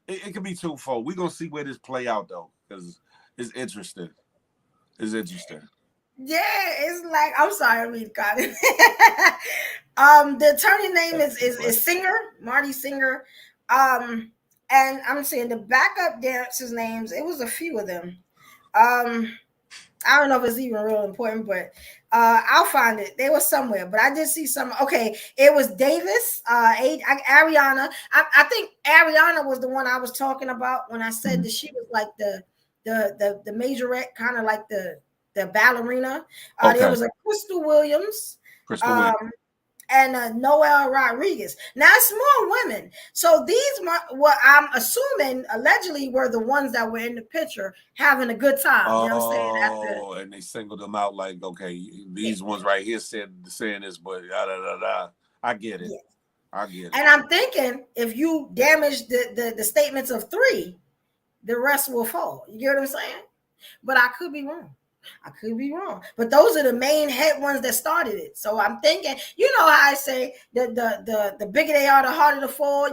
it could be twofold. We're gonna see where this play out though, because it's interesting. It's interesting. Yeah, it's like I'm sorry, I read comment. The attorney name is Singer, Marty Singer. And I'm saying the backup dancers' names, it was a few of them. I don't know if it's even real important, but I'll find it. They were somewhere, but I did see some. Okay, it was Davis, Ariana. I think Ariana was the one I was talking about when I said that she was like the majorette, kind of like the ballerina. Okay. There was a Crystal Williams. Crystal Williams. And Noel Rodriguez. Now it's more women. So these, what I'm assuming, allegedly were the ones that were in the picture having a good time. You know what I'm saying? Oh, and they singled them out like, okay, these ones right here saying this, but da da da. I get it. Yeah. I get it. And I'm thinking if you damage the statements of 3, the rest will fall. You get what I'm saying? But I could be wrong. But those are the main head ones that started it. So I'm thinking, how I say the bigger they are, the harder to fall.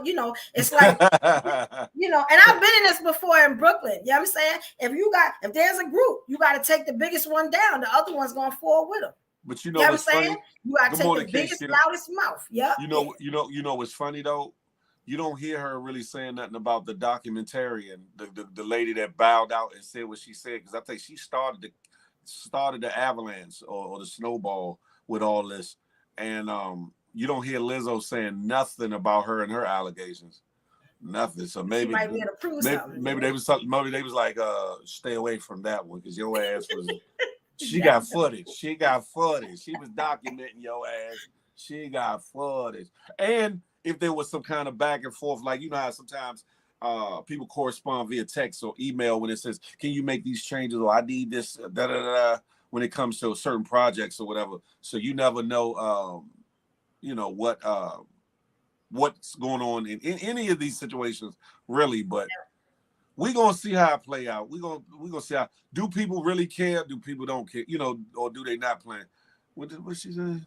It's like, and I've been in this before in Brooklyn. You know what I'm saying? If there's a group, you got to take the biggest one down. The other one's gonna fall with them. But you know what I'm saying? Funny? You got to take the biggest, loudest mouth. Yep. You know what's funny though? You don't hear her really saying nothing about the documentarian, the lady that bowed out and said what she said, because I think she started the avalanche or the snowball with all this, and you don't hear Lizzo saying nothing about her and her allegations. Nothing. So maybe she might be able to prove something. Maybe they was like, stay away from that one because your ass was. She got footage. She was documenting your ass. She got footage. And if there was some kind of back and forth, like how sometimes people correspond via text or email when it says, "Can you make these changes?" or "I need this," da da da. When it comes to certain projects or whatever, so you never know, what's going on in any of these situations, really. But we're gonna see how it play out. We're gonna see how, do people really care? Do people don't care? Or do they not plan? What she said?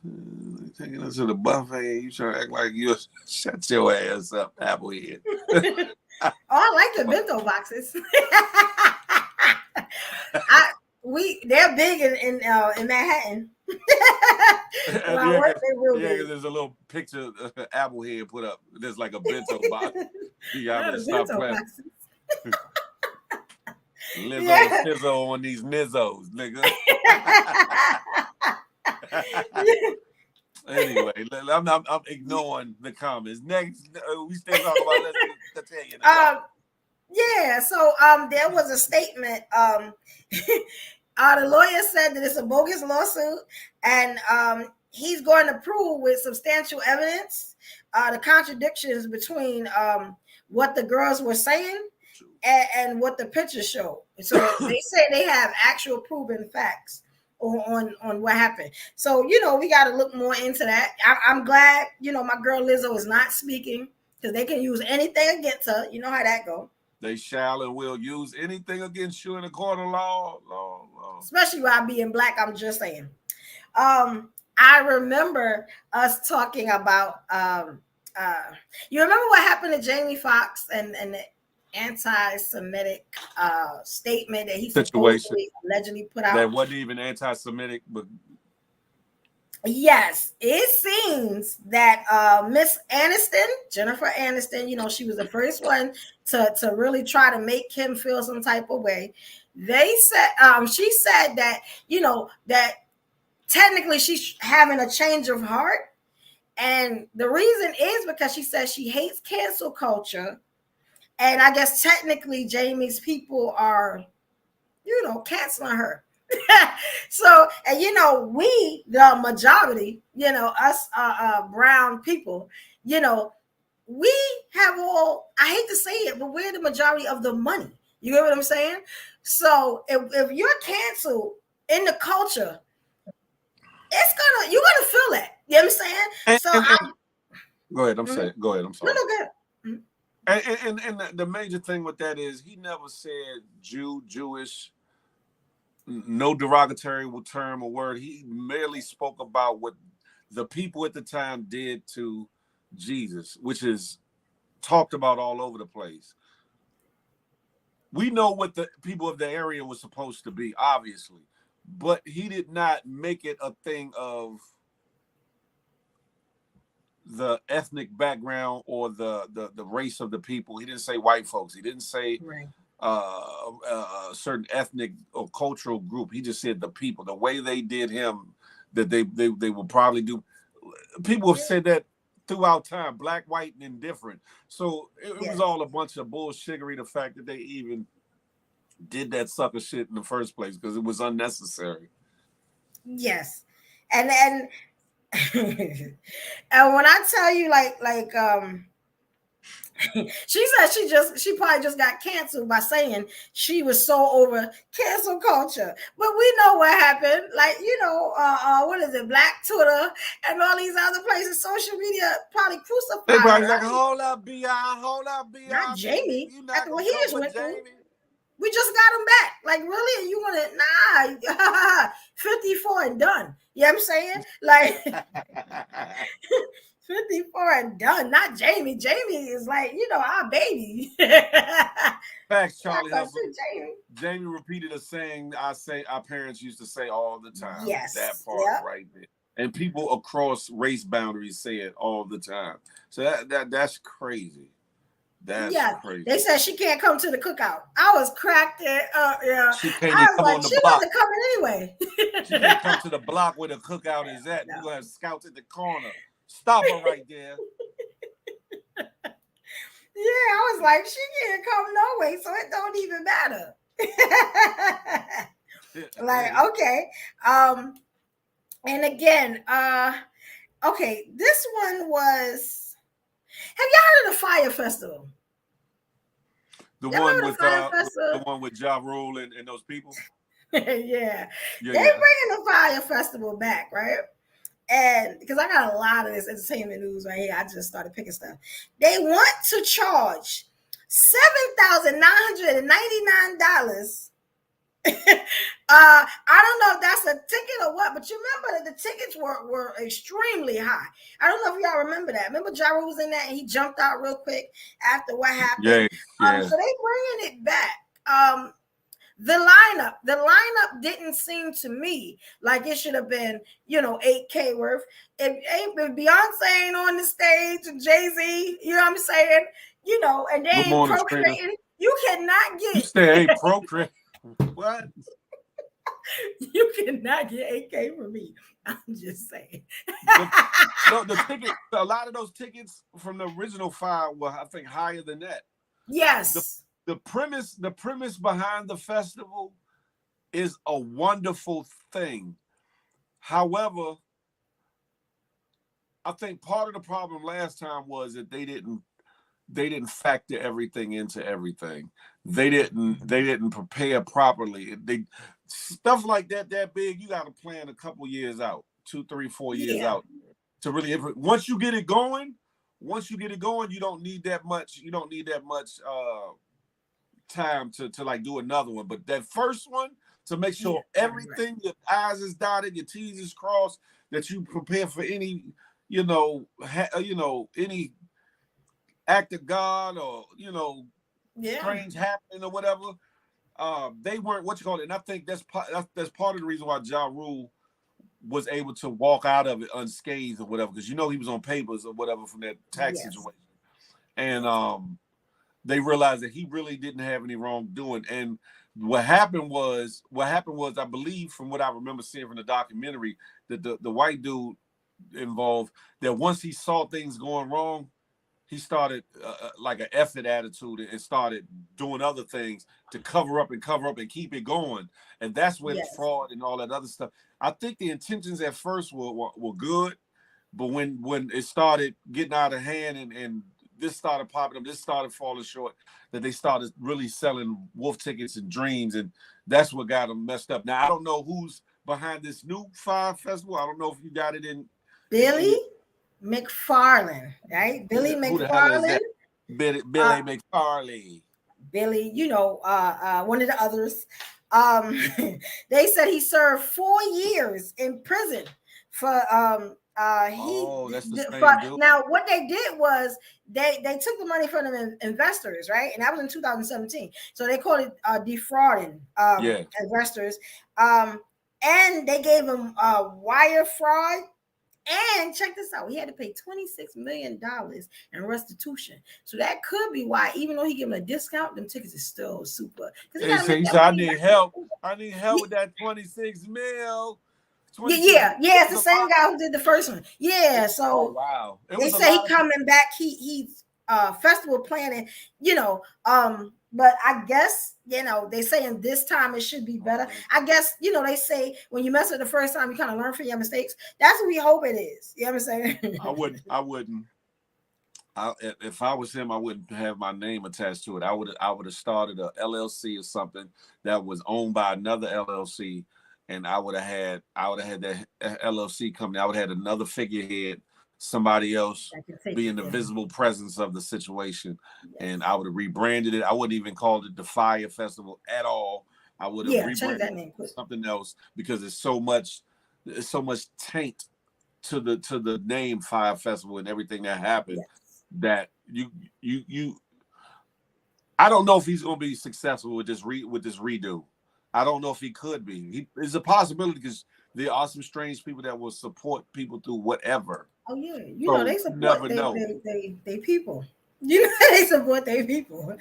Taking us to the buffet. You trying to act like you shut your ass up, Applehead. I like the bento boxes. They're big in Manhattan. There's a little picture Applehead put up. There's like a bento box. You gotta stop playing. Lizzo Sizzle on these nizzos, nigga. Anyway, I'm ignoring the comments. Next, we still talking about let's tell you. Yeah, so there was a statement. The lawyer said that it's a bogus lawsuit, and he's going to prove with substantial evidence the contradictions between what the girls were saying and what the pictures show. So they say they have actual proven facts on what happened. So we got to look more into that. I'm glad my girl Lizzo is not speaking, because they can use anything against her. You know how that go. They shall and will use anything against you in the court of law. Especially while being black, I'm just saying. I remember us talking about you remember what happened to Jamie Foxx and anti-Semitic statement that he Situation supposedly allegedly put out. that wasn't even anti-Semitic, but Yes, it seems that Miss Aniston, Jennifer Aniston, she was the first one to really try to make him feel some type of way. They said she said that that technically she's having a change of heart, and the reason is because she says she hates cancel culture, and I guess technically Jamie's people are canceling her. So, and we, the majority, us brown people, we have all, I hate to say it, but we're the majority of the money. You get what I'm saying? So if you're canceled in the culture, you're gonna feel it. You know what I'm saying? So and go ahead. Go ahead. I'm no, sorry. no, good. Mhm. And the major thing with that is he never said Jew, Jewish, no derogatory term or word. He merely spoke about what the people at the time did to Jesus, which is talked about all over the place. We know what the people of the area was supposed to be, obviously, but he did not make it a thing of the ethnic background or the race of the people. He didn't say white folks. He didn't say Right. a certain ethnic or cultural group. He just said the people, the way they did him, that they will probably do. People have said that throughout time, black, white, and indifferent. So it was Yes. all a bunch of bullshittery. The fact that they even did that sucker shit in the first place because it was unnecessary. Yes. And and when I tell you she said she probably just got canceled by saying she was so over cancel culture. But we know what happened. What is it, Black Twitter and all these other places, social media probably They crucified probably her. like, hold up, Not Bi, Jamie. you not After gonna what he come just for went through. Jamie. We just got him back. Like, really? And you want to, nah, 54 and done. You know what I'm saying? Like, 54 and done. Not Jamie. Jamie is like, our baby. Facts, Not Charlie gonna Hustle. shoot Jamie. Jamie repeated a saying our parents used to say all the time. That Yes. part Yep. right there. And people across race boundaries say it all the time. So that's crazy. That's Yeah. crazy. They said she can't come to the cookout. I was cracked it up. Yeah. She can't I even was come like, on the she block. wasn't coming anyway. She can't come to the block where the cookout is at. No. We're gonna have scouts at the corner. Stop her right there. Yeah, I was like, she can't come no way, so it don't even matter. Like, okay. And again, okay, this one was, have y'all heard of the Fire Festival? The Y'all one heard of with Fire Festival? Ja Rule and those people. Yeah. Yeah, They yeah. bringing the Fire Festival back, right? And because I got a lot of this entertainment news right here, I just started picking stuff. They want to charge $7,999. I don't know if that's a ticket or what, but you remember that the tickets were extremely high. I don't know if y'all remember that. Remember Ja Rule was in that and he jumped out real quick after what happened. Yeah. So they bringing it back. The lineup didn't seem to me like it should have been, $8K worth. If Beyonce ain't on the stage and Jay-Z, you know what I'm saying? And they Good ain't morning, Trina. procreating, you cannot You get say ain't procreate. What? you cannot get 8K from me. I'm just saying. The ticket, a lot of those tickets from the original file were, I think, higher than that. Yes. The premise behind the festival is a wonderful thing. However, I think part of the problem last time was that they didn't factor everything into everything. They didn't prepare properly. Stuff like that big, you got to plan a couple years out, 2, 3, 4 years out to really. Once you get it going, you don't need that much. You don't need that much time to like do another one. But that first one, to make sure everything, your I's is dotted, your T's is crossed, that you prepare for any, any act of God or Yeah. strange happening or whatever. They weren't what you call it, and I think that's part of the reason why Ja Rule was able to walk out of it unscathed or whatever, because he was on papers or whatever from that tax Yes. situation, and Yes. they realized that he really didn't have any wrongdoing. And what happened was, I believe, from what I remember seeing from the documentary, that the white dude involved, that once he saw things going wrong, he started like an effort attitude and started doing other things to cover up and keep it going. And that's where the Yes. fraud and all that other stuff. I think the intentions at first were good, but when it started getting out of hand and this started popping up, this started falling short, that they started really selling wolf tickets and dreams, and that's what got them messed up. Now I don't know who's behind this new Fire Festival. I don't know if you got it in Billy your, McFarland, right? Billy who the hell is McFarland. that? Uh, Billy McFarley. Billy, one of the others. Um, they said he served 4 years in prison for Oh, that's the for same dude. now. What they did was they took the money from the investors, right? And that was in 2017. So they called it defrauding Yeah. investors. Um, and they gave him wire fraud. And check this out, he had to pay $26 million in restitution. So that could be why, even though he gave him a discount, them tickets is still super. Because he got to make He that said, I money need back. help. I need help with that 26 mil. Yeah, 26 yeah, mil. yeah. It It's was the a same lot. guy who did the first one. Yeah. Oh, So wow. It they was a say he lot of people. coming back. He's festival planning. But I guess they saying this time it should be better. I guess they say when you mess up the first time, you kind of learn from your mistakes. That's what we hope it is. You know what I'm saying? I wouldn't. If I was him, I wouldn't have my name attached to it. I would have started a LLC or something that was owned by another LLC, and I would have had that LLC company. I would have had another figurehead, somebody else I can take being it the there. visible presence of the situation, and Yes. I would have rebranded it. I wouldn't even called it the Fire Festival at all. I would have Yeah. Change rebranded that it name to quick. something else because it's so much taint to the name Fire Festival and everything that happened, Yes. that you I don't know if he's going to be successful with this redo. I don't know if he could be. It's a possibility because there are some strange people that will support people through whatever. Oh yeah, So they you support never know. they people. They support their people.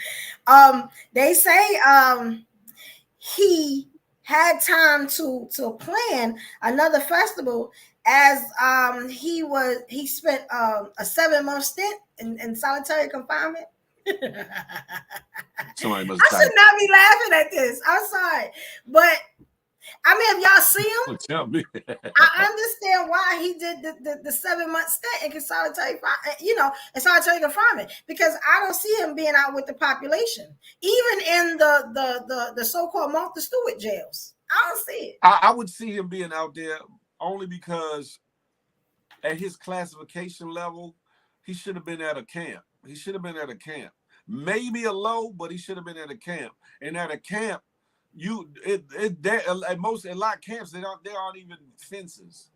They say he had time to plan another festival as he spent a 7 month stint in solitary confinement. Somebody I must should type. not be laughing at this. I'm sorry, but I mean, if y'all see him, Tell me. I understand why he did the 7 month stint in solitary confinement, because I don't see him being out with the population, even in the so-called Martha Stewart jails. I don't see it. I would see him being out there only because at his classification level, he should have been at a camp. He should have been at a camp. Maybe a low, but he should have been at a camp. And at a camp, a lot of camps they aren't even fences.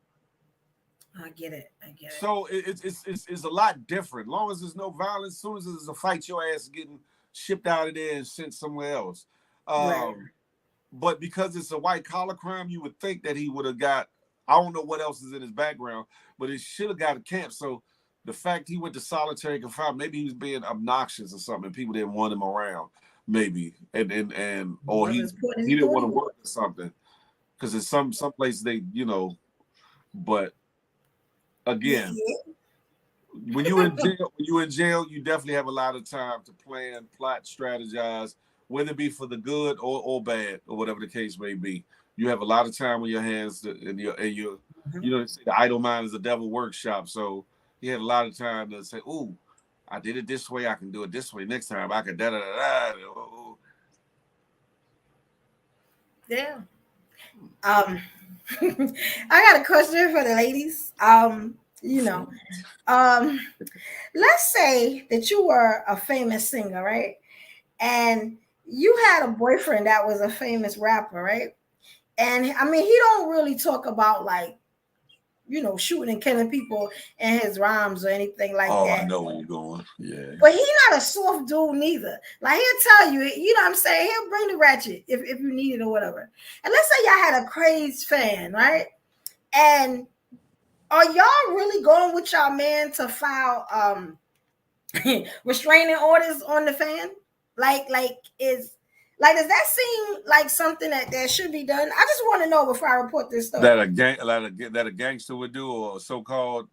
I get it. I get it. So it's a lot different. Long as there's no violence, as soon as there's a fight, your ass is getting shipped out of there and sent somewhere else. Right. But because it's a white collar crime, you would think that he would have got. I don't know what else is in his background, but it should have got a camp. So the fact he went to solitary confinement, maybe he was being obnoxious or something, and people didn't want him around, maybe, and He or wasn't he as important as he he didn't thought want he to was. work or something. Because in some places but Yeah, again, yeah. when you in jail, you definitely have a lot of time to plan, plot, strategize, whether it be for the good or bad or whatever the case may be. You have a lot of time on your hands, and your Mhm. they say the idle mind is a devil workshop. So he had a lot of time to say, "Ooh, I did it this way. I can do it this way next time. I can da da da da." Yeah. Um, I got a question for the ladies. Um, let's say that you were a famous singer, right? And you had a boyfriend that was a famous rapper, right? And I mean, he don't really talk about like shooting and killing people in his rhymes or anything like Oh, I that. know where you're going. Yeah. But he's not a soft dude neither. Like he'll tell you, what I'm saying? He'll bring the ratchet if you need it or whatever. And let's say y'all had a crazed fan, right? And are y'all really going with y'all man to file restraining orders on the fan? Does that seem like something that should be done? I just want to know before I report this story. That a gangster would do, or a so-called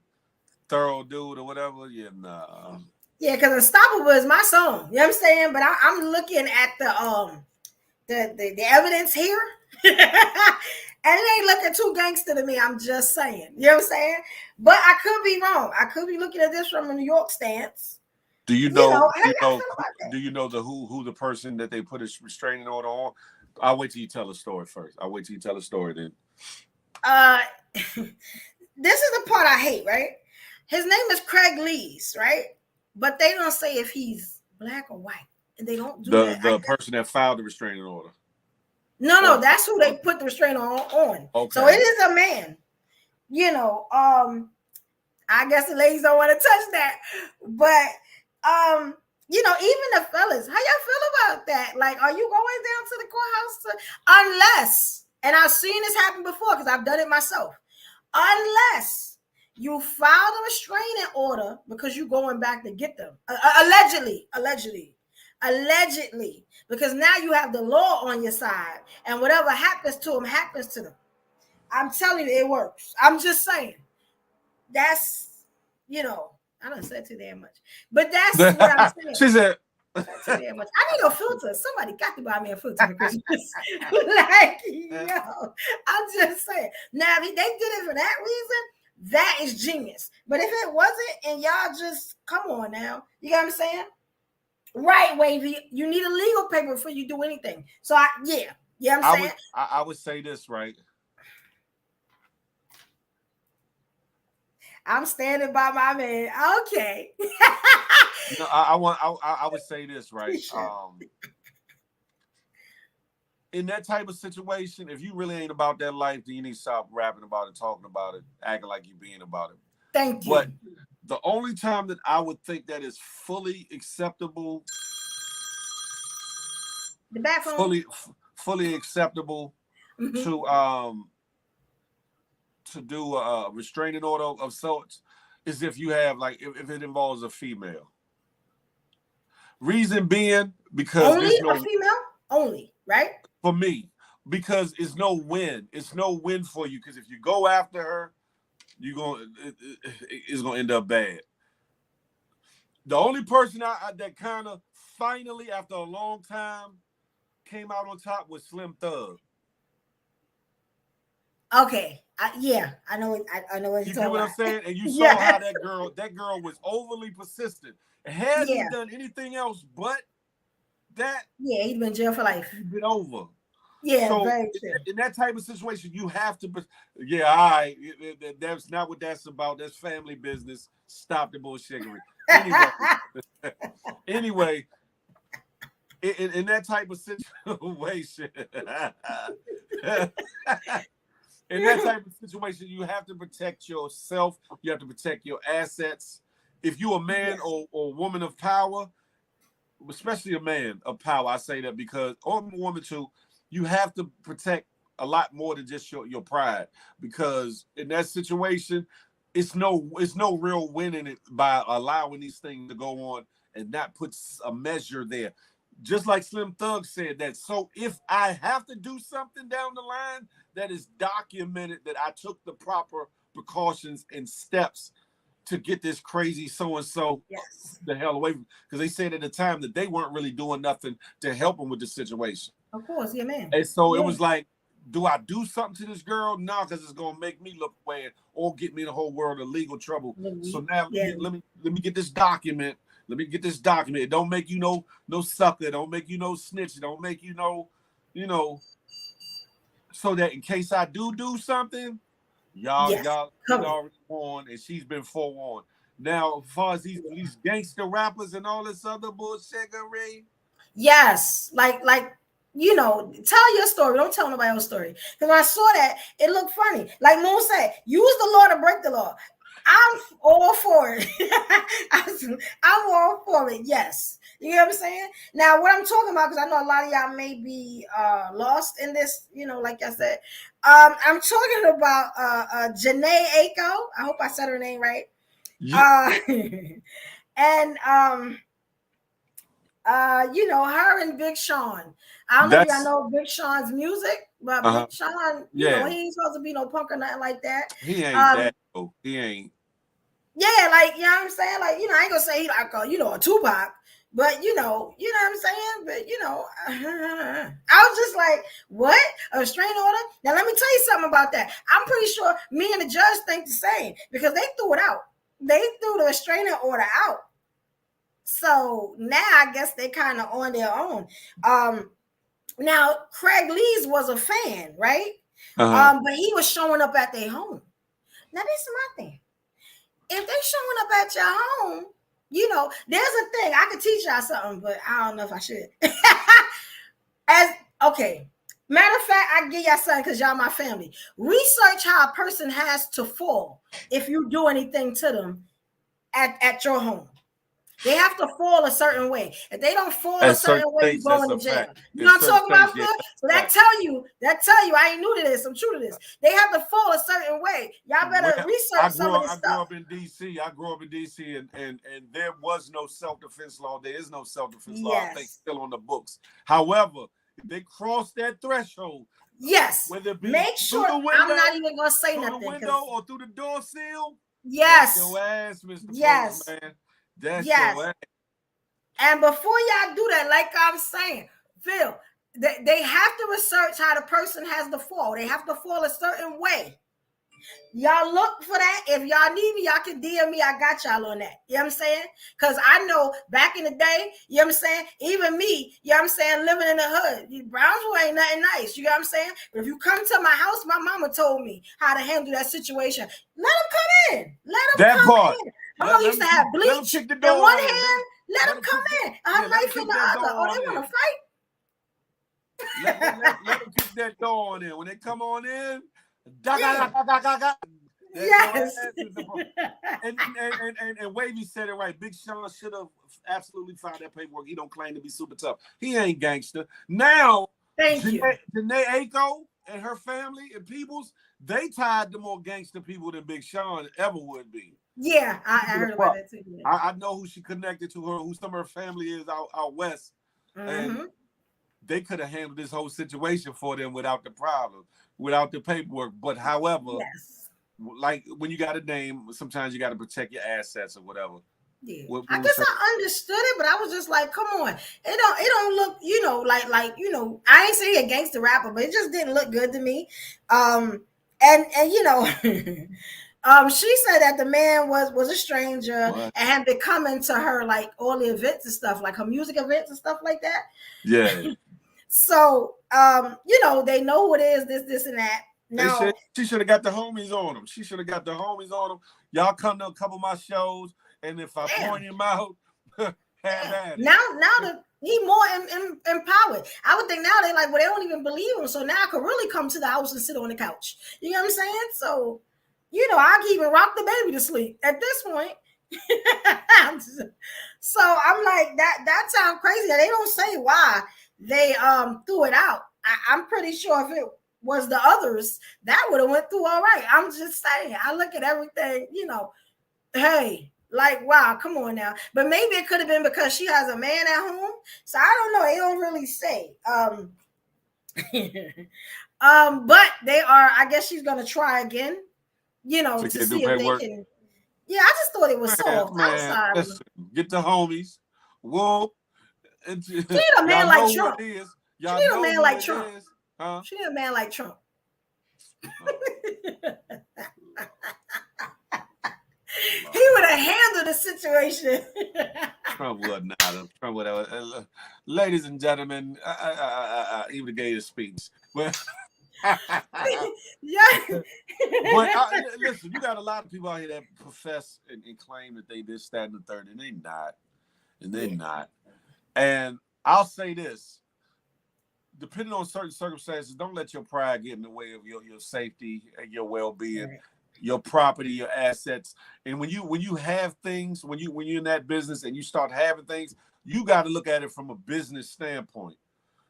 thorough dude or whatever. Yeah, nah. Yeah, because Unstoppable is my song. You know what I'm saying? But I'm looking at the evidence here. And it ain't looking too gangster to me. I'm just saying. You know what I'm saying? But I could be wrong. I could be looking at this from a New York stance. Do you know? How y'all feel about that? Do you know who the person that they put a restraining order on? I'll wait till you tell a story first. I'll wait till you tell a story then. This is the part I hate, right? His name is Craig Lees, right? But they don't say if he's black or white. And they don't do that. The person that filed the restraining order. No, that's who they put the restraining on. Okay. So it is a man. I guess the ladies don't want to touch that. But even the fellas, how y'all feel about that? Like, are you going down to the courthouse unless, and I've seen this happen before because I've done it myself, unless you filed a restraining order because you're going back to get them. Allegedly, because now you have the law on your side, and whatever happens to them happens to them. I'm telling you, it works. I'm just saying. That's, I don't say too damn much, but that's what I'm saying. She said, too damn much. I need a filter. Somebody got to buy me a filter for Christmas. I'm just saying. Now, if they did it for that reason, that is genius. But if it wasn't, and y'all just come on now, you know what I'm saying? Right, Wavy. You need a legal paper before you do anything. So I'm saying. I would say this, right? I'm standing by my man. Okay. I would say this, right? In that type of situation, if you really ain't about that life, then you need to stop rapping about it, talking about it, acting like you being about it. Thank you. But the only time that I would think that is fully acceptable, the bathroom, fully acceptable to do a restraining order of sorts is if you have if it involves a female. Reason being because only a female, only, right? For me, because it's no win. It's no win for you because if you go after her, it's gonna end up bad. The only person that kind of finally, after a long time, came out on top was Slim Thug. Okay, I know. I know what you get what I'm saying, and you saw how that girl was overly persistent. Had he done anything else but that, he'd been in jail for life. He'd been over. Yeah, so very true. In that type of situation, you have to. Yeah, all right. That's not what that's about. That's family business. Stop the bullshittery. Anyway, in that type of situation. In that type of situation, you have to protect yourself. You have to protect your assets. If you're a man or woman of power, especially a man of power, I say that because, or a woman too, you have to protect a lot more than just your pride. Because in that situation, it's no real win in it by allowing these things to go on and not put a measure there. Just like Slim Thug said that, so if I have to do something down the line that is documented that I took the proper precautions and steps to get this crazy so-and-so the hell away from, because they said at the time that they weren't really doing nothing to help him with the situation. Of course, yeah, man. And so it was like, do I do something to this girl? No, because it's going to make me look bad or get me in the whole world of legal trouble. So now let me get this document. Let me get this document. It don't make you no sucker. It don't make you no snitch. It don't make you so that in case I do something, y'all already warned, and she's been forewarned. Now, as far as these gangster rappers and all this other bullshit, yes, like tell your story. Don't tell nobody else's story. Because when I saw that, it looked funny. Like Moon said, use the law to break the law. I'm all for it. I'm all for it. Yes. You know what I'm saying? Now, what I'm talking about, because I know a lot of y'all may be lost in this, like I said. I'm talking about Janae Aiko. I hope I said her name right. Yeah. And her and Big Sean. I don't know if y'all That's know Big Sean's music, but Big Sean, yeah. he ain't supposed to be no punk or nothing like that. He ain't that. He ain't. Yeah, like, you know what I'm saying? Like, I ain't gonna say he like a Tupac, but you know what I'm saying? But I was just like, what? A restraining order? Now let me tell you something about that. I'm pretty sure me and the judge think the same because they threw it out. They threw the restraining order out. So now I guess they kind of on their own. Now Craig Lee's was a fan, right? But he was showing up at their home. Now this is my thing. If they showing up at your home, there's a thing. I could teach y'all something, but I don't know if I should. Matter of fact, I give y'all something because y'all my family. Research how a person has to fall if you do anything to them at your home. They have to fall a certain way. If they don't fall a certain way, you go into jail. You know what I'm talking about, Phil? So that tell you, I ain't new to this. I'm true to this. They have to fall a certain way. Y'all better research some of this stuff. I grew up in DC. And there was no self-defense law. There is no self-defense law. I think still on the books. However, if they cross that threshold, whether it be make sure through the window, I'm not even gonna say nothing. Through the window or through the door sill. Yes. That's your ass, Mr. Yes. Postman. That's your ass. And before y'all do that, like I'm saying, Phil, they have to research how the person has to fall. They have to fall a certain way. Y'all look for that. If y'all need me, y'all can DM me. I got y'all on that. You know what I'm saying? Because I know back in the day, you know what I'm saying? Even me, you know what I'm saying, living in the hood, Brownsville ain't nothing nice. You know what I'm saying? But if you come to my house, my mama told me how to handle that situation. Let them come in. Let them come in. My mom used to have bleach in one hand. Let them come in. A knife in the other. Oh, they want to fight? Let them kick that door on in. When they come on in, yes. And Wavy said it right. Big Sean should have absolutely filed that paperwork. He don't claim to be super tough. He ain't gangster. Now, Janae Aiko and her family and peoples, they tied to more gangster people than Big Sean ever would be. Yeah, I heard about that too. Yeah. I know who she connected to, who some of her family is out west. And they could have handled this whole situation for them without the problem, without the paperwork. But however, like when you got a name, sometimes you got to protect your assets or whatever. Yeah. I guess I understood it, but I was just like, come on. It don't look, like I ain't saying a gangster rapper, but it just didn't look good to me. She said that the man was a stranger and had been coming to her like all the events and stuff, like her music events and stuff like that. Yeah. So they know who it is, this and that. Now she should have got the homies on them. Y'all come to a couple of my shows, and if I point him out, have at it. Now he more empowered. I would think now they like, well, they don't even believe him. So now I could really come to the house and sit on the couch. You know what I'm saying? So, I can even rock the baby to sleep at this point. So I'm like, that sounds crazy. They don't say why they threw it out. I'm pretty sure if it was the others, that would have went through all right. I'm just saying, I look at everything, hey, like, wow, come on now. But maybe it could have been because she has a man at home. So I don't know. They don't really say. But they are, I guess she's gonna try again, to see if they can. Yeah, I just thought it was soft. I'm sorry. Listen, get the homies. Whoop. She need a man like Trump. She need a man like Trump. Huh? She need a man like Trump. He would have handled the situation. Trump would not. Trump would have. Ladies and gentlemen, he would have gave a speech. But listen, you got a lot of people out here that profess and claim that they this, that, and the third, and they're not. And I'll say this. depending on certain circumstances, don't let your pride get in the way of your safety and your well-being, Right. your property, your assets. And when you have things, when you're in that business and you start having things, you got to look at it from a business standpoint,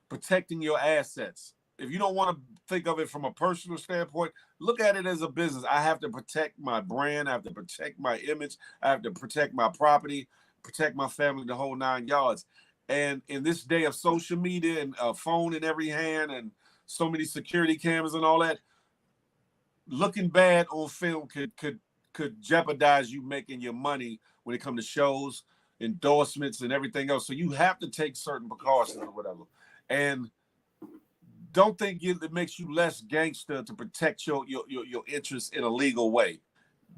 protecting your assets. If you don't want to think of it from a personal standpoint, look at it as a business. I have to protect my brand. I have to protect my image. I have to protect my property, protect my family, the whole 9 yards. And in this day of social media and a phone in every hand and so many security cameras and all that, looking bad on film could jeopardize you making your money when it comes to shows, endorsements, and everything else. So you have to take certain precautions or whatever. And don't think it makes you less gangster to protect your interests in a legal way.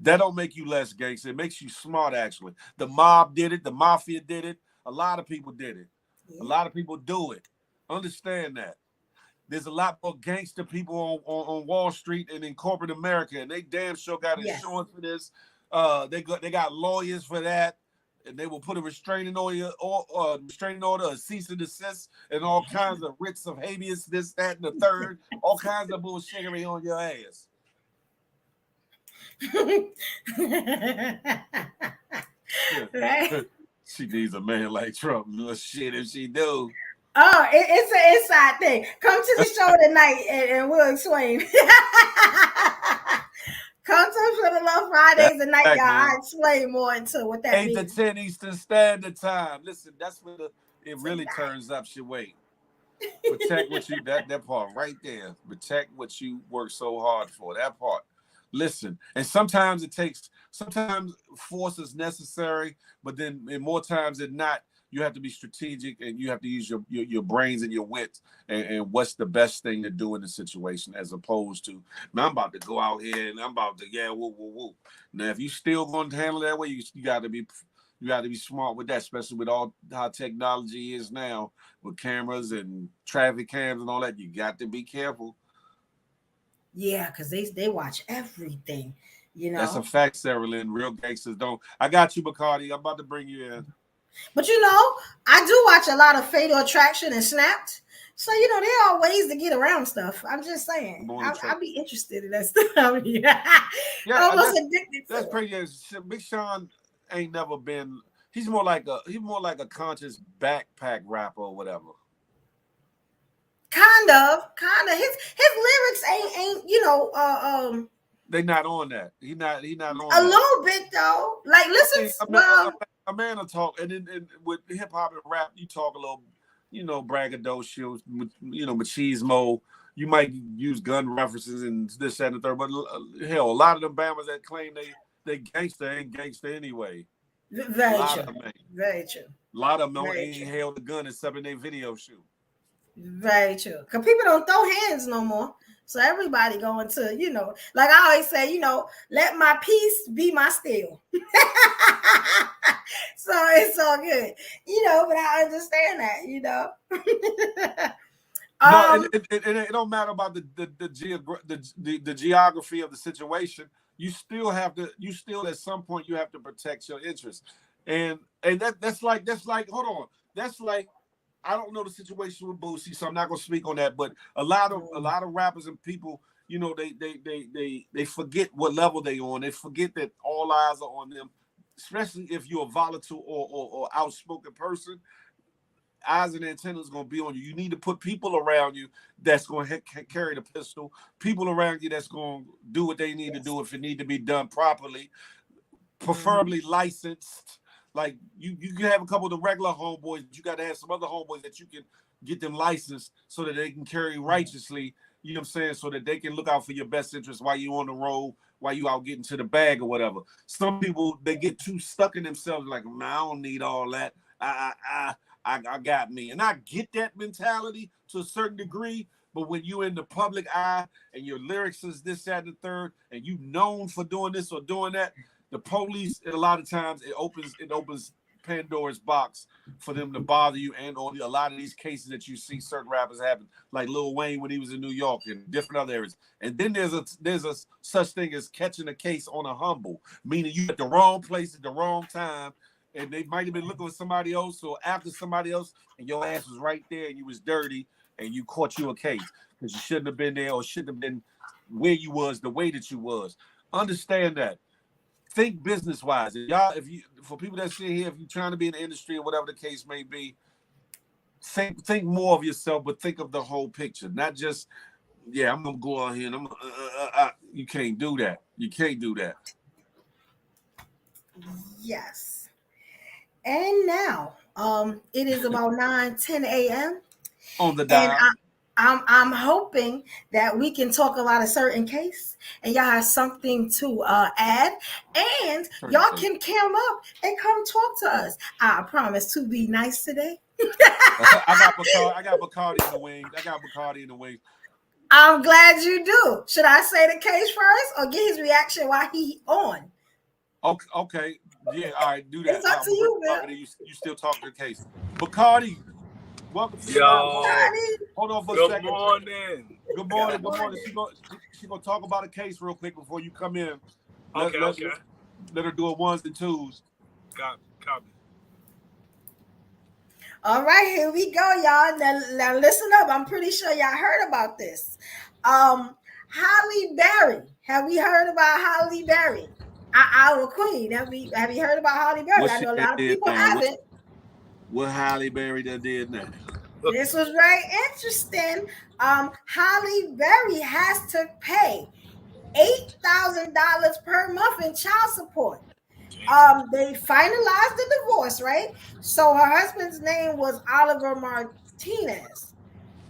That don't make you less gangster. It makes you smart, actually. The mob did it. The mafia did it. A lot of people did it. A Yeah. lot of people do it. Understand that. There's a lot more gangster people on Wall Street and in corporate America, and they damn sure got Yes. insurance for this. They got lawyers for that, and they will put a restraining order, a cease and desist, and all kinds of writs of habeas, this, that, and the third, all kinds of bullshittery on your ass. Right. She needs a man like Trump. Little shit if she do. Oh, it's an inside thing. Come to the show tonight and we'll explain. Come to for the Love That's Fridays tonight, y'all. fact, I man. explain more into what that 8 to means. 10 Eastern Standard Time. Listen, that's when it really turns up your weight. Protect what you that part right there. Protect what you work so hard for. That part. Listen, and sometimes force is necessary, but then in more times than not, you have to be strategic and you have to use your brains and your wits and what's the best thing to do in the situation as opposed to, man, I'm about to go out here and I'm about to, yeah, woo, woo, woo. Now, if you still going to handle it that way, you got to be smart with that, especially with all how technology is now with cameras and traffic cams and all that. You got to be careful. Yeah, because they watch everything, you That's a know. fact, Sarah Lynn. Real gangsters don't. I got you, Bacardi. I'm about to bring you in. But I do watch a lot of Fatal Attraction and Snapped. So, there are ways to get around stuff. I'm just saying. I'm on the track. I'll be interested in that stuff. Yeah. Yeah, Almost addicted that's to it. pretty. Big Sean ain't never been. He's more like a conscious backpack rapper or whatever. Kind of. His lyrics ain't They not on that. He not on a that. little bit though. Like I listen, mean, well, a man will talk, and with hip hop and rap, you talk a little, braggadocio, machismo. You might use gun references and this, that, and the third, but hell, a lot of them Bama's that claim they gangster ain't gangster anyway. A very lot true. of them ain't. Very true. A lot of them Very ain't true. held a gun except in their video shoot. Very true. Because people don't throw hands no more. So everybody going to, like I always say, let my peace be my steel. So it's all good, but I understand that. No, um, it don't matter about the geography of the situation. You still at some point you have to protect your interests, and that's like hold on, that's like I don't know the situation with Boosie, so I'm not gonna speak on that. But a lot of rappers and people, they forget what level they on. They forget that all eyes are on them, especially if you're a volatile or outspoken person. Eyes and antennas going to be on you. You need to put people around you that's going to carry the pistol. People around you that's going to do what they need to yes. do if it need to be done properly, preferably licensed. Like you can have a couple of the regular homeboys, but you got to have some other homeboys that you can get them licensed so that they can carry righteously. You know what I'm saying? So that they can look out for your best interest while you on the road, while you out getting to the bag or whatever. Some people they get too stuck in themselves, like, man, I don't need all that. I got me. And I get that mentality to a certain degree, but when you in the public eye and your lyrics is this, that, and the third, and you known for doing this or doing that, the police, a lot of times it opens Pandora's box for them to bother you, and on a lot of these cases that you see certain rappers happen, like Lil Wayne when he was in New York and different other areas. And then there's a such thing as catching a case on a humble, meaning you at the wrong place at the wrong time, and they might have been looking for somebody else or after somebody else, and your ass was right there and you was dirty, and you caught you a case because you shouldn't have been there or shouldn't have been where you was the way that you was. Understand that. Think business wise. If you for people that sit here, if you're trying to be in the industry or whatever the case may be, think more of yourself, but think of the whole picture, not just I'm gonna go out here and you can't do that. You can't do that. Yes. And now, it is about 9:10 a.m. On the and dial. I'm hoping that we can talk about a certain case and y'all have something to add, and y'all can come up and come talk to us. I promise to be nice today. I got Bacardi in the wings. I'm glad you do. Should I say the case first or get his reaction while he on? Okay. Yeah, all right, do that. It's up to you, man. You still talking the case. Bacardi, welcome to the Yo, hold on for a good second. morning. Good morning. She gonna talk about a case real quick before you come in. Okay. Let her do it ones and twos. Copy. All right, here we go, y'all. Now listen up. I'm pretty sure y'all heard about this. Halle Berry. Have we heard about Halle Berry? Our queen. Have you heard about Halle Berry? I know a lot of people haven't. What Halle Berry did now? This was very interesting. Halle Berry has to pay $8,000 per month in child support. They finalized the divorce, right? So her husband's name was Oliver Martinez.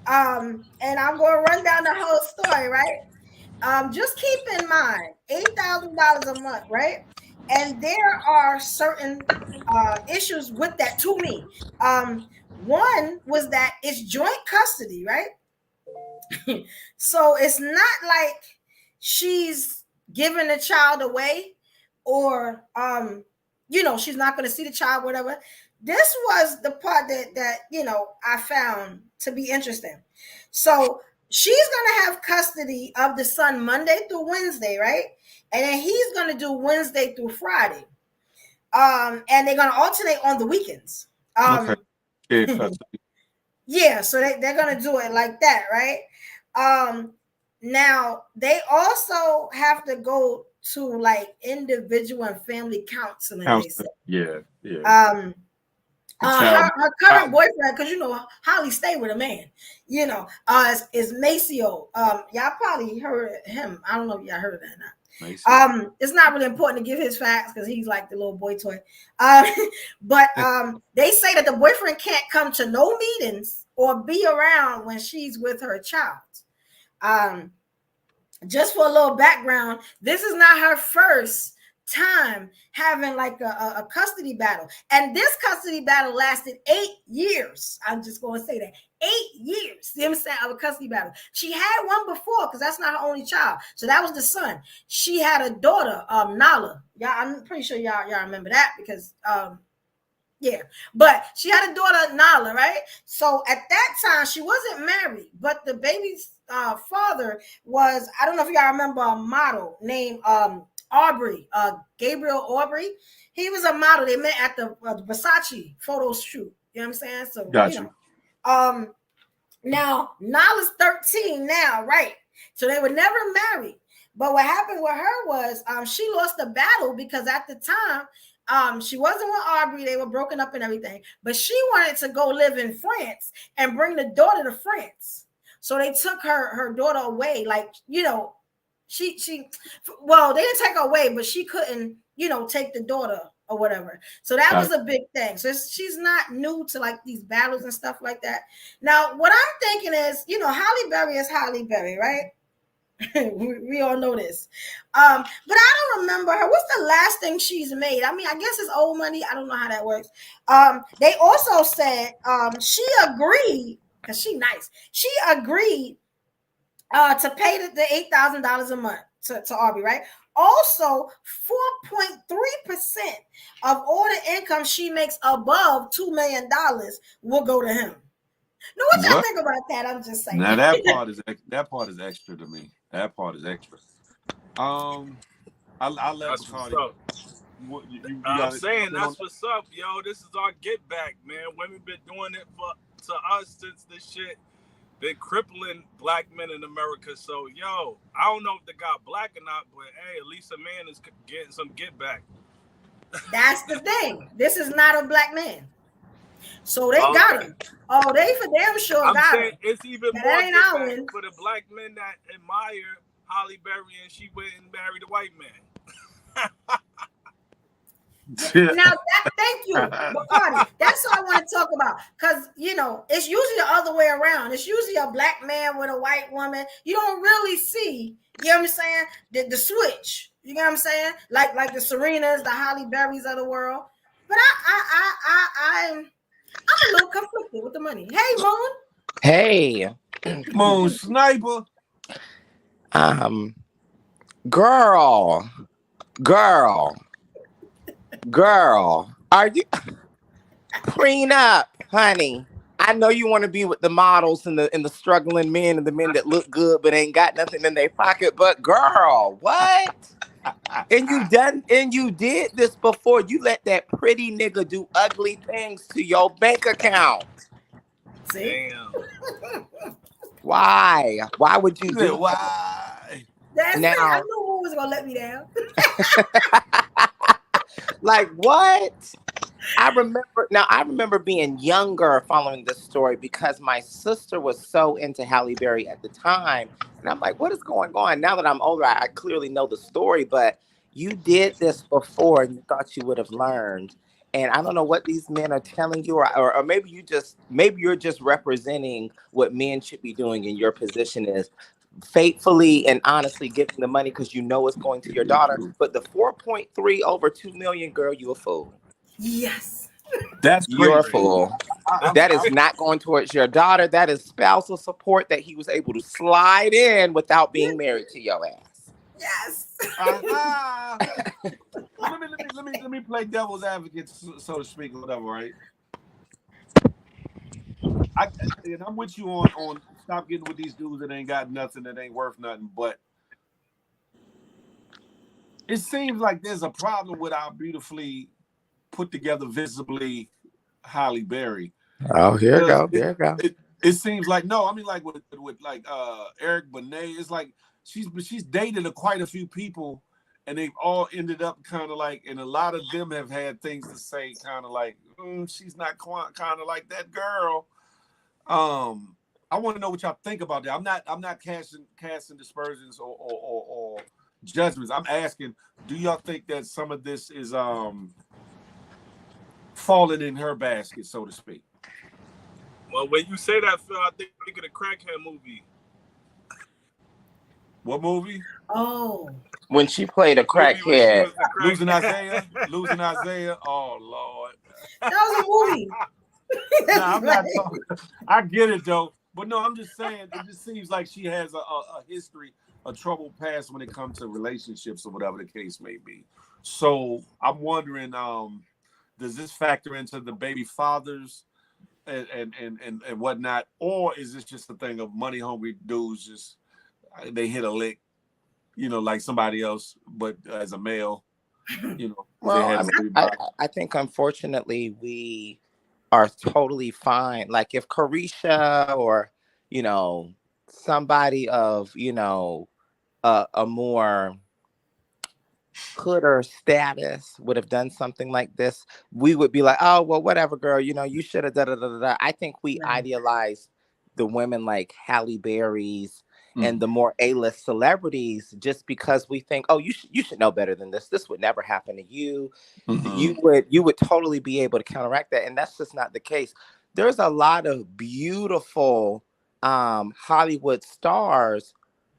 And I'm going to run down the whole story, right? Just keep in mind, $8,000 a month, right? And there are certain issues with that to me. One was that it's joint custody, right? So it's not like she's giving the child away or she's not going to see the child, whatever. This was the part that I found to be interesting. So she's going to have custody of the son Monday through Wednesday, right? And then he's going to do Wednesday through Friday. And they're going to alternate on the weekends. Okay. Yeah, custody. Yeah, so they're going to do it like that, right? Now they also have to go to like individual and family counseling. They say. Yeah. Her current boyfriend, because Holly stayed with a man, is Maceo. Y'all probably heard of him. I don't know if y'all heard of that or not. Maceo. It's not really important to give his facts because he's like the little boy toy. But they say that the boyfriend can't come to no meetings or be around when she's with her child. Just for a little background, this is not her first time having like a custody battle, and this custody battle lasted 8 years. I'm just going to say that 8 years. See what I'm saying? Of a custody battle. She had one before because that's not her only child, so that was the son. She had a daughter, Nala. Yeah, I'm pretty sure y'all remember that because yeah, but she had a daughter, Nala, right? So at that time, she wasn't married, but the baby's father was, I don't know if y'all remember a model named Aubrey, Gabriel Aubrey. He was a model. They met at the Versace photo shoot. You know what I'm saying? So, gotcha. Now, Nala's 13 now, right? So they were never married. But what happened with her was she lost the battle because at the time, she wasn't with Aubrey. They were broken up and everything. But she wanted to go live in France and bring the daughter to France. So they took her daughter away. Like, she well, they didn't take her away, but she couldn't, take the daughter or whatever. So that was a big thing. So she's not new to like these battles and stuff like that. Now, what I'm thinking is, Halle Berry is Halle Berry, right? we all know this. But I don't remember her. What's the last thing she's made? I mean, I guess it's old money. I don't know how that works. They also said she agreed, because she's nice. She agreed to pay the $8,000 a month to Aubrey, right? Also, 4.3% of all the income she makes above $2 million will go to him. Now, what y'all think about that? I'm just saying. Now that part is extra to me. That part is extra. I let Bacardi. I'm saying that's what's up, yo. This is our get back, man. Women been doing it to us since this shit been crippling black men in America. So, yo, I don't know if the guy black or not, but hey, at least a man is getting some get back. That's the thing. This is not a black man. So they got Okay. him. Oh, they for damn sure I'm got saying him. it's even Now, more that ain't get our back win. for the black men that admire Holly Berry and she went and married a white man. Now thank you, Bacardi. That's what I want to talk about. Because it's usually the other way around. It's usually a black man with a white woman. You don't really see, you know what I'm saying? The switch. You know what I'm saying? Like the Serenas, the Holly Berries of the world. But I'm a little conflicted with the money. Hey, Moon. Hey, Moon Sniper. um, girl, girl, girl, are you prenup, honey? I know you want to be with the models and the struggling men and the men that look good but ain't got nothing in their pocket. But girl, what? And you did this before. You let that pretty nigga do ugly things to your bank account. See? Damn. Why? Why would you do that? Why? That's it. I Now, knew Moon was gonna let me down. like what? I remember being younger following this story because my sister was so into Halle Berry at the time. And I'm like, what is going on? Now that I'm older, I clearly know the story, but you did this before and you thought you would have learned. And I don't know what these men are telling you, or maybe you're just representing what men should be doing in your position is faithfully and honestly giving the money because you know it's going to your daughter. But the 4.3 over 2 million, girl, you a fool. Yes. That's You're a crazy. fool. That's That is crazy. not going towards your daughter. That is spousal support that he was able to slide in without being married to your ass. Yes. Uh-huh. Well, let me play devil's advocate, so to speak, or whatever, right? And I'm with you on stop getting with these dudes that ain't got nothing, that ain't worth nothing. But it seems like there's a problem with our beautifully put together, visibly Halle Berry. Oh, here you Because go. There you go. it seems like, no, I mean, like with like Eric Benet, it's like she's dated quite a few people, and they've all ended up kind of like, and a lot of them have had things to say, kind of like, she's not kind of like that girl. I want to know what y'all think about that. I'm not casting dispersions or judgments. I'm asking, do y'all think that some of this is falling in her basket, so to speak? Well, when you say that, Phil, I think of the Crackhead movie. What movie? Oh. When she played a Movie when she crackhead. was the Losing crackhead. Isaiah. Oh Lord. That was a movie. No, I'm not talking. I get it though, but no, I'm just saying it just seems like she has a history, a troubled past when it comes to relationships or whatever the case may be. So I'm wondering, does this factor into the baby fathers and whatnot, or is this just a thing of money hungry dudes just they hit a lick, like somebody else, but as a male, they Well, had I a mean, baby I, body. I think unfortunately we are totally fine. Like if Carisha or, you know, somebody of, a more hooder status would have done something like this, we would be like, oh, well, whatever, girl, you should have da da da da. Da. I think we Right. idealize the women like Halle Berry's and Mm, the more A-list celebrities just because we think, oh, you should know better than this. This would never happen to you. mm-hmm. You would totally be able to counteract that, and that's just not the case. There's a lot of beautiful Hollywood stars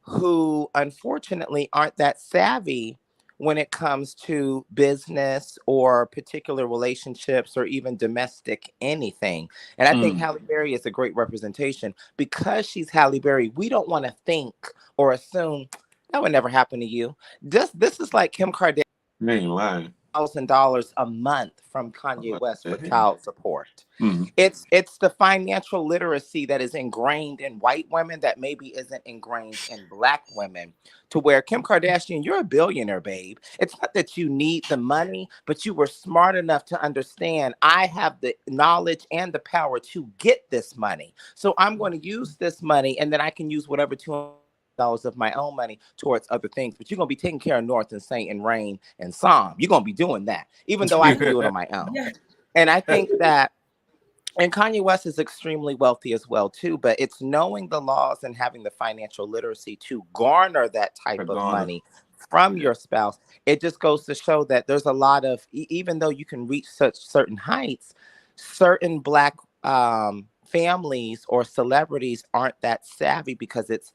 who unfortunately aren't that savvy when it comes to business or particular relationships or even domestic anything. And I think Mm. Halle Berry is a great representation. Because she's Halle Berry, we don't want to think or assume that would never happen to you. This is like Kim Kardashian. You ain't lying. $1,000 a month from Kanye What West the for hell? child support. Mhm. It's the financial literacy that is ingrained in white women that maybe isn't ingrained in black women. To where Kim Kardashian, you're a billionaire, babe. It's not that you need the money, but you were smart enough to understand I have the knowledge and the power to get this money. So I'm going to use this money, and then I can use whatever $200 of my own money towards other things. But you're going to be taking care of North and Saint and Rain and Psalm. You're going to be doing that, even though I can do it on my own. Yeah. And I think that, and Kanye West is extremely wealthy as well too, but it's knowing the laws and having the financial literacy to garner that type of Garner. money from Yeah. your spouse. It just goes to show that there's a lot of, even though you can reach such certain heights, certain black families or celebrities aren't that savvy because it's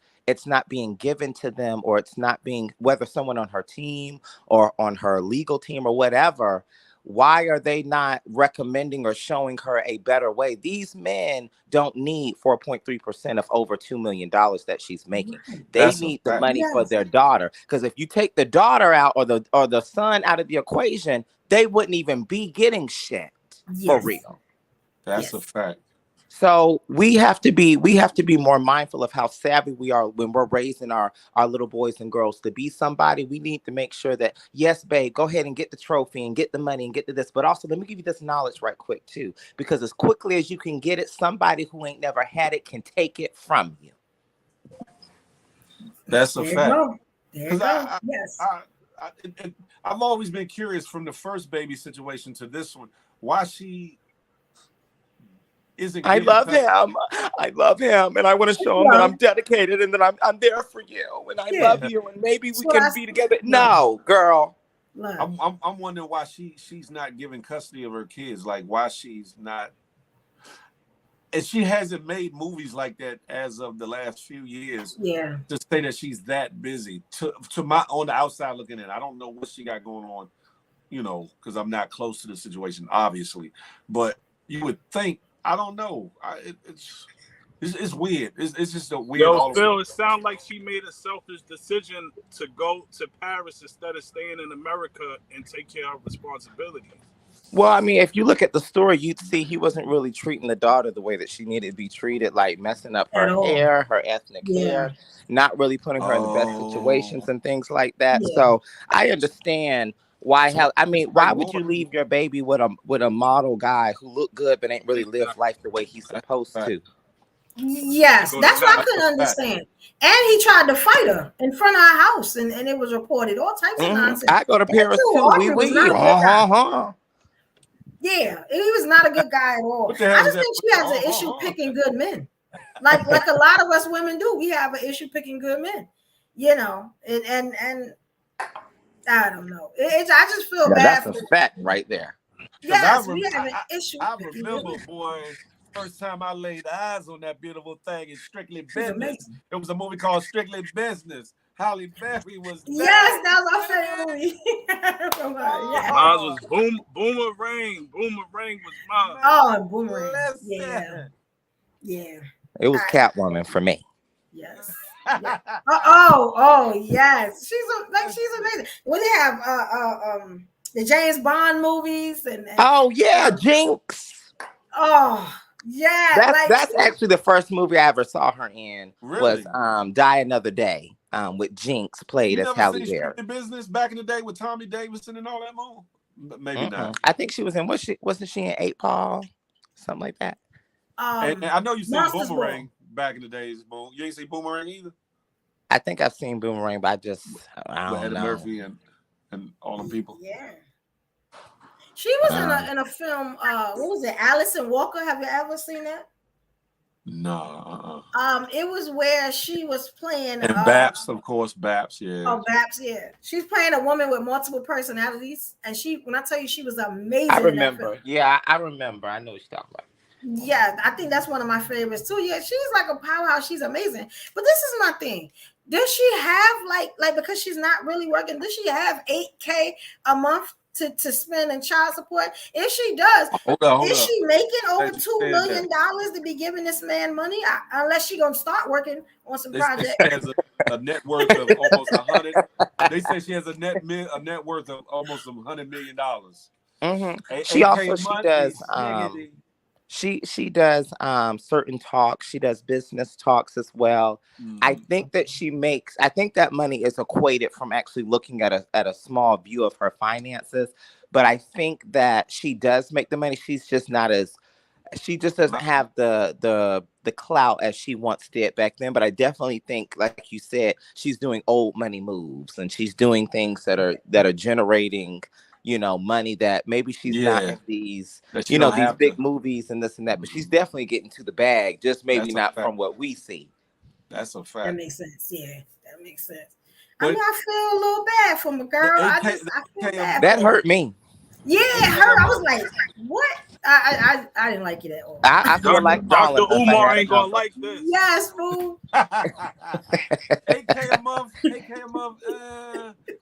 not being given to them, or it's not being, whether someone on her team or on her legal team or whatever. Why are they not recommending or showing her a better way? These men don't need 4.3% of over $2 million that she's making. They That's a need the fact. money for Yes. their daughter. Because if you take the daughter out, or the son out of the equation, they wouldn't even be getting shit for Yes. real. That's a Yes. fact. So we have to be more mindful of how savvy we are when we're raising our little boys and girls to be somebody. We need to make sure that, yes, babe, go ahead and get the trophy and get the money and get to this. But also, let me give you this knowledge right quick too, because as quickly as you can get it, somebody who ain't never had it can take it from you. That's a There you fact. go. There you 'Cause go. Yes. I've always been curious from the first baby situation to this one, why she isn't I giving love him. I love him, and I want to show him that I'm Love. dedicated and that I'm there for you, and I Yeah. love you, and maybe That's we what I can be together. love. No, girl. Love. I'm wondering why she's not giving custody of her kids. Like why she's not, and she hasn't made movies like that as of the last few years. Yeah. To say that she's that busy, to my, on the outside looking in, I don't know what she got going on, because I'm not close to the situation, obviously. But you would think, I don't know. It's weird. It's just a weird. Yo, All Phil, it sounds like she made a selfish decision to go to Paris instead of staying in America and take care of responsibilities. Well, I mean, if you look at the story, you'd see he wasn't really treating the daughter the way that she needed to be treated, like messing up At her all. hair, her ethnic Yeah. hair, not really putting her in the best Oh, situations and things like that. Yeah. So I understand why. so I mean, like why would you Lord, leave your baby with a model guy who looked good but ain't really lived Exactly. life the way he's that's supposed a fact. to? Yes. Go to That's what I Paris. That's a couldn't fact. understand. And he tried to fight her in front of our house, and it was reported all types of nonsense. I go to That Paris dude, too. Audrey, was not a good guy. Yeah, he was not a good guy at all. What the I hell is just that? think she has an issue picking good men, like a lot of us women do. We have an issue picking good men, and I don't know. I just feel Now bad that's for. a fact right there. Because Yes, we have an issue I picking good remember, men. boy, first time I laid eyes on that beautiful thing in Strictly She's Business. amazing. It was a movie called Strictly Business. Halle Berry was Yes, that. that was our favorite movie. Yeah. Mine Oh, was Boomerang. Boomerang was mine. Oh, Boomerang. Yeah, listen. yeah. It was All right. Catwoman for me. Yes. Yeah. Oh, yes. She's amazing. Well, they have the James Bond movies and Oh yeah, um, Jinx. oh yeah, That's actually the first movie I ever saw her in was Really? Die Another Day, with Jinx played You as never Halle seen Berry. Strictly Business back in the day with Tommy Davidson and all that more? Maybe not. I think she was in wasn't she in Eight Ball? Something like that. And I know you seen Monsters Ball. Boomerang back in the days. Boom. You ain't seen Boomerang either? I think I've seen Boomerang, but I With don't Eddie know. Murphy and all them people. Yeah. She was in a film. What was it? Allison Walker. Have you ever seen that? No. It was where she was playing. And Baps, of course, Baps, yeah. Oh, Babs, yeah. She's playing a woman with multiple personalities. And when I tell you she was amazing I in that remember. film. Yeah, I remember. I know what you're talking about. Yeah, I think that's one of my favorites too. Yeah, she's like a powerhouse. She's amazing. But this is my thing. Does she have like because she's not really working, does she have $8K a month to spend in child support? If she does, Hold is up. she making over That you $2 said million that. to be giving this man money? Unless she gonna start working on some They say she project. has a net worth of almost 100. They say she has a net worth of almost $100 million. She AK also she money, does shiggity. she does certain talks. She does business talks as well. I Mm. think that I think that money is equated from actually looking at a small view of her finances. But I think that she does make the money. She's just not as she just doesn't have the clout as she once did back then. But I definitely think, like you said, she's doing old money moves and she's doing things that are generating, money that maybe she's not Yeah, in these, that you don't these have big to. movies and this and that. But she's Mm. definitely getting to the bag, just maybe That's a not fact. from what we see. That's a That fact. makes sense. Yeah, that makes sense. I mean, But I feel a little bad for my the girl. AK, I the feel AK, bad That for her. hurt me. Yeah, AK her. I was month, like, what? I didn't like it at all. I feel Dr. like Dr. calling her if I Umar had a ain't gonna number. like this. Yes, fool. AK a month, AK a month.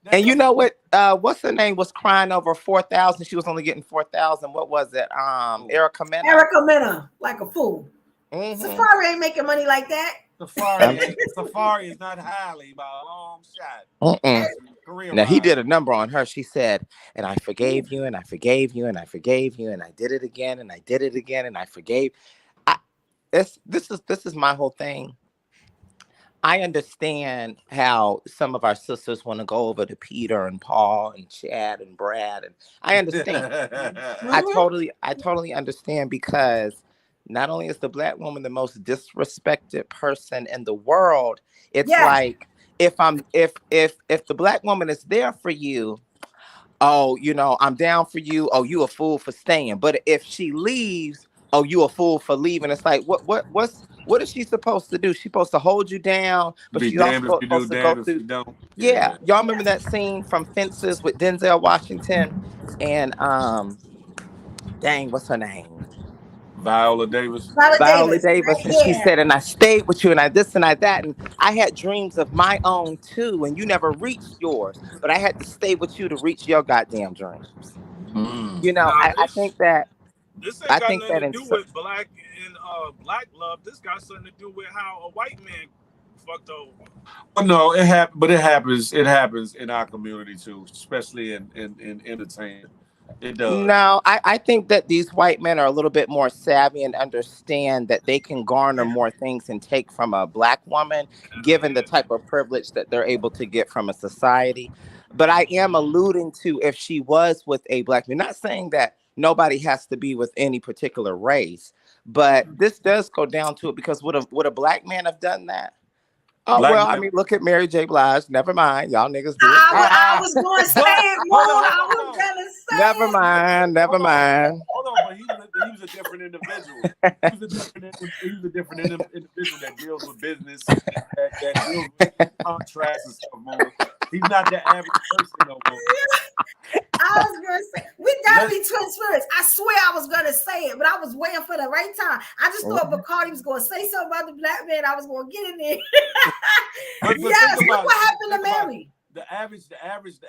That's And a you know what? What's her name was crying over 4,000. She was only getting 4,000. What was it? oh, Erica Mena. Erica Mena, like a fool. Mm-hmm. Safari ain't making money like that. Safari ain't Safari is not highly by a long shot. Mm-mm. Career Now he wise. did a number on her. She said, "And I forgave you, and I forgave you, and I forgave you, and I did it again, and I did it again, and I forgave." I, this is my whole thing. I understand how some of our sisters want to go over to Peter and Paul and Chad and Brad, and I understand. Mm-hmm. I totally understand because not only is the black woman the most disrespected person in the world, it's Yes. like if the black woman is there for you, oh, I'm down for you. Oh, you a fool for staying. But if she leaves, oh, you a fool for leaving. It's like what is she supposed to do? She's supposed to hold you down, but Be she's also damned if you do, supposed to go damned if through. you don't. Yeah, Yeah. y'all remember Yes. that scene from Fences with Denzel Washington and dang, what's her name? Viola Davis. Viola Viola Davis, Davis, right? and she Yeah. said, and I stayed with you, and I this and I that, and I had dreams of my own too, and you never reached yours, but I had to stay with you to reach your goddamn dreams. Mm. Nah, I think that this ain't I got think nothing that to in do with black and black love. This got something to do with how a white man fucked over. But no, but it happens. It happens in our community too, especially in entertainment. It does. no, I think that these white men are a little bit more savvy and understand that they can garner more things and take from a black woman, given the type of privilege that they're able to get from a society. But I am alluding to if she was with a black man, not saying that nobody has to be with any particular race, but this does go down to it because would a black man have done that? Oh Black well, I man. mean, look at Mary J. Blige. Never mind, y'all niggas do it too. I was going to say But it more. I hold was on. going to Never say it. mind, never mind. Hold on. But he was a different individual. He was a different individual that deals with business, that deals with contracts and stuff more. He's not the average person no more. I was gonna say we gotta Let's be twin spirits. I swear I was gonna say it, but I was waiting for the right time. I just thought Mhm. Bacardi was gonna say something about the black man. I was gonna get in there. but think Yes, look about it. what happened to Think about it. Mary. The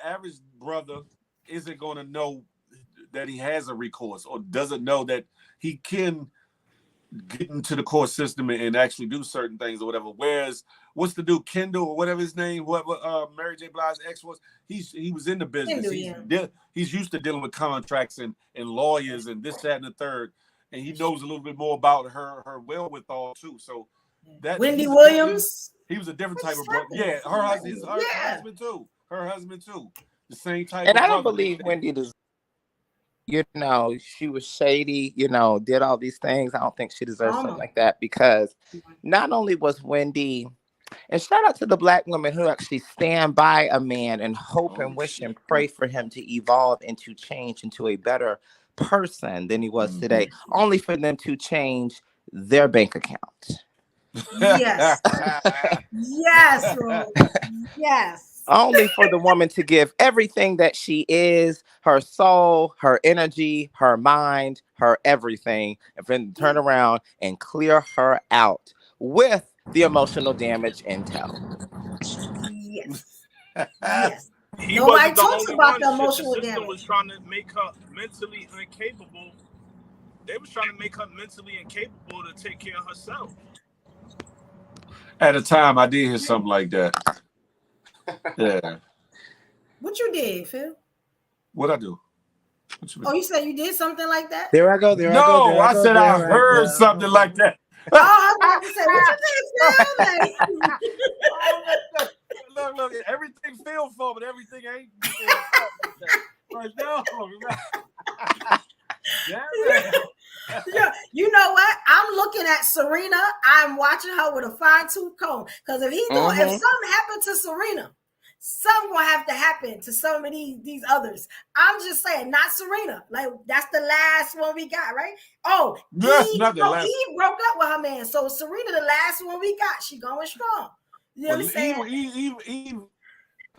average brother isn't going to know that he has a recourse or doesn't know that he can get into the court system and actually do certain things or whatever. Whereas, what's the dude Kendall or whatever his name, whoever Mary J. Blige's ex was, he was in the business. Hindu, yeah. He's used to dealing with contracts and lawyers and this, that, and the third, and he knows a little bit more about her wherewithal too. So that Wendy Williams. he was a different What type just of brother. happened? Yeah, her Yeah. husband too. Her husband too. The same type And of I don't brother. believe Wendy does. She was shady. Did all these things. I don't think she deserves something Almost. like that because not only was Wendy, and shout out to the black women who actually stand by a man and hope and Oh wish and shit. pray for him to evolve and to change into a better person than he was today, Mhm. only for them to change their bank account. Yes. Yes, Rose. Yes. Only for the woman to give everything that she is, her soul, her energy, her mind, her everything, and then turn around and clear her out with the emotional damage in tow. Yes. Yes. He Nobody wasn't the talks only about one. the Shit, the emotional system was damage. trying to make her mentally incapable. They was trying to make her mentally incapable to take care of herself. At a time, I did hear something like that. Yeah. What you did, Phil? What I do? What you Oh, mean? you said you did something like that? There I go. There I go. No, There I I go. said I There I heard something go. like that. Oh, I was about to say, what you did, Phil? Like, Oh, look, everything feel for, but everything ain't feel for like that. Like, no, damn it. yeah, you know what? I'm looking at Serena. I'm watching her with a fine tooth comb. Because if something happened to Serena, something gonna have to happen to some of these others. I'm just saying, not Serena. Like that's the last one we got, right? Oh, Not the last. Eve broke up with her man. So Serena, the last one we got, she going strong. You Well, understand? Eve,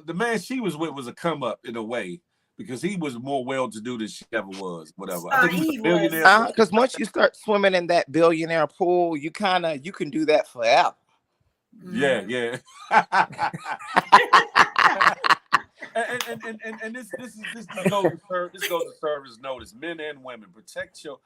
the man she was with was a come up in a way because he was more well to do than she ever was. Whatever. I think he was a Eve billionaire. Because once you start swimming in that billionaire pool, you can do that forever. Yeah. And this goes to serve as notice. Men and women, protect you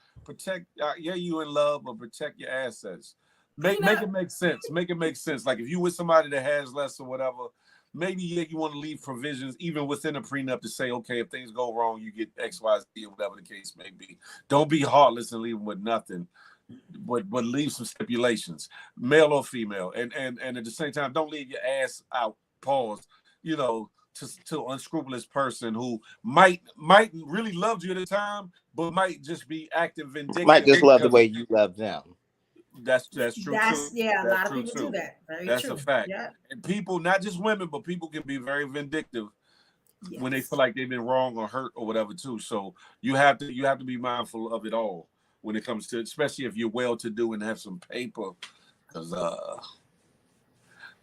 in love, but protect your assets. Make it make sense. Make it make sense. Like if you with somebody that has less or whatever, maybe you want to leave provisions even within a prenup to say, okay, if things go wrong, you get X, Y, Z, or whatever the case may be. Don't be heartless and leave them with nothing. But leave some stipulations, male or female, and at the same time, don't leave your ass out. Pause. You know, to unscrupulous person who might really loved you at the time, but might just be acting vindictive. Might just love the way you love them. That's true too. Yeah, a That's lot of true people too. do that. Very That's true. a fact. Yeah. And people, not just women, but people can be very vindictive when they feel like they've been wrong or hurt or whatever too. So you have to be mindful of it all when it comes to, especially if you're well to do and have some paper, because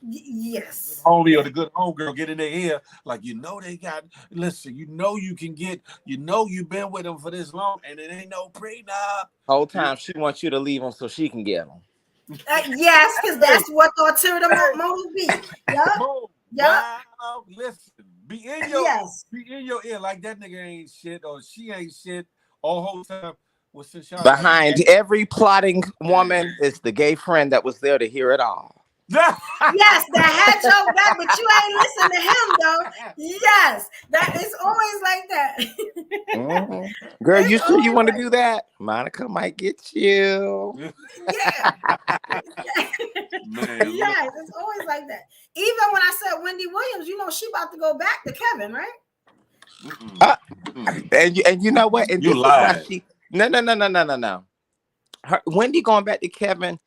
yes, homie or the good homegirl get in their ear like they got. Listen, you can get. You've been with them for this long, and it ain't no prenup. Whole time she wants you to leave them so she can get them. Yes, because that's what the ulterior motive be. Yup. Wow, listen, be in your ear like that nigga ain't shit or she ain't shit all whole time. Well, since y'all Behind every plotting woman is the gay friend that was there to hear it all. Yes, that had your back, but you ain't listen to him though. Yes, that is always like that. Girl, you sure you want to do that? Monica might get you. Yeah. Man, yes, it's always like that. Even when I said Wendy Williams, she about to go back to Kevin, right? And you know what? And you this lied. is why no. Wendy going back to Kevin.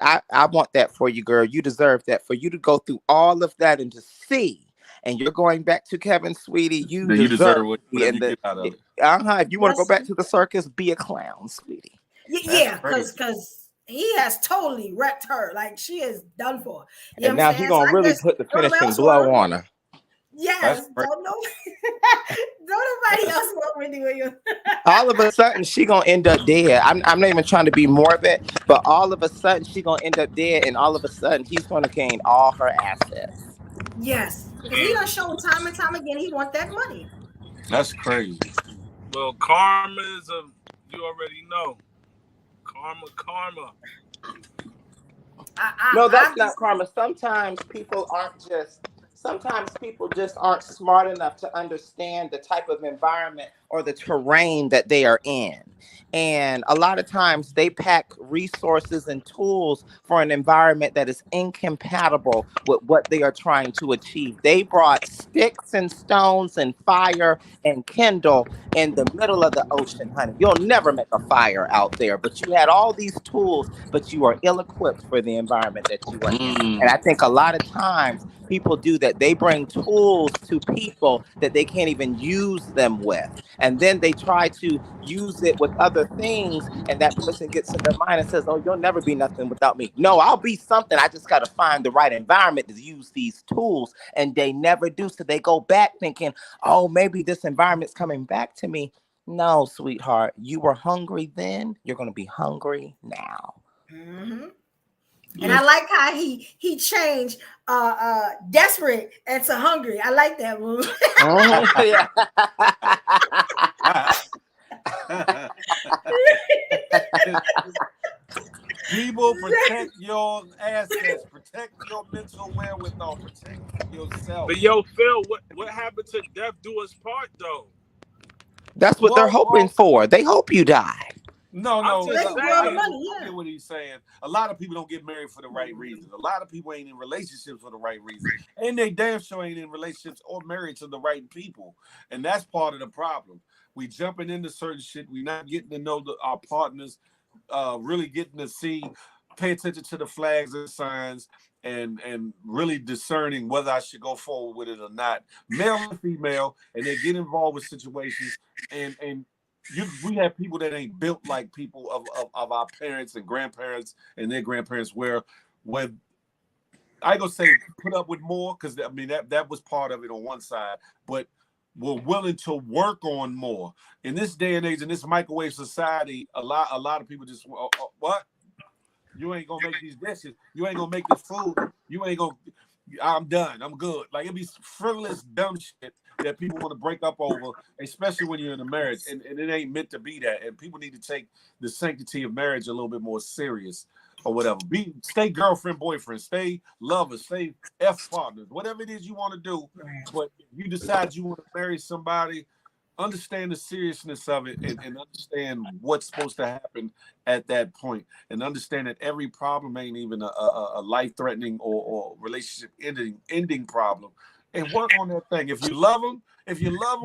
I want that for you, girl. You deserve that. For you to go through all of that and to see, and you're going back to Kevin, sweetie. You deserve whatever you get out of it. If you want to go back to the circus, be a clown, sweetie. Yeah, because he has totally wrecked her. Like she is done for. And now he's gonna really put the finishing blow on her. Yes, don't nobody else want Wendy Williams. All of a sudden, she gonna end up dead. I'm not even trying to be morbid, but all of a sudden, she gonna end up dead, and all of a sudden, he's gonna gain all her assets. Yes, because he done shown time and time again he want that money. That's crazy. Well, karma is you already know. Karma. No, that's not karma. Sometimes people just aren't smart enough to understand the type of environment or the terrain that they are in. And a lot of times they pack resources and tools for an environment that is incompatible with what they are trying to achieve. They brought sticks and stones and fire and kindle in the middle of the ocean, honey. You'll never make a fire out there, but you had all these tools, but you are ill-equipped for the environment that you are in. And I think a lot of times people do that. They bring tools to people that they can't even use them with. And then they try to use it with other things. And that person gets in their mind and says, oh, you'll never be nothing without me. No, I'll be something. I just got to find the right environment to use these tools. And they never do. So they go back thinking, oh, maybe this environment's coming back to me. No, sweetheart, you were hungry then. You're going to be hungry now. Mm-hmm. And I like how he changed desperate into hungry. I like that move. Yeah. People, protect your assets, protect your mental wherewithal, protect yourself. But yo, Phil, what happened to death do us part though? That's what they're hoping for. They hope you die. No, I'm So no. they just can blow the saying. money, I yeah. get what he's saying. A lot of people don't get married for the right reasons. A lot of people ain't in relationships for the right reasons. And they damn sure ain't in relationships or married to the right people. And that's part of the problem. We jumping into certain shit. We not getting to know our partners, really getting to see, pay attention to the flags and signs, and really discerning whether I should go forward with it or not, male and female, and they get involved with situations and we have people that ain't built like people of our parents and grandparents and their grandparents where I ain't gonna say put up with more, because I mean that was part of it on one side, but we're willing to work on more. In this day and age, in this microwave society, a lot of people just what? You ain't gonna make these dishes. You ain't gonna make this food. You ain't gonna. I'm done. I'm good. Like it be frivolous, dumb shit that people want to break up over, especially when you're in a marriage, and it ain't meant to be that. And people need to take the sanctity of marriage a little bit more serious, or whatever. Stay girlfriend, boyfriend, stay lovers, stay F partners, whatever it is you want to do. But if you decide you want to marry somebody, understand the seriousness of it, and understand what's supposed to happen at that point, and understand that every problem ain't even a life-threatening or relationship ending problem, and work on that thing. If you love them,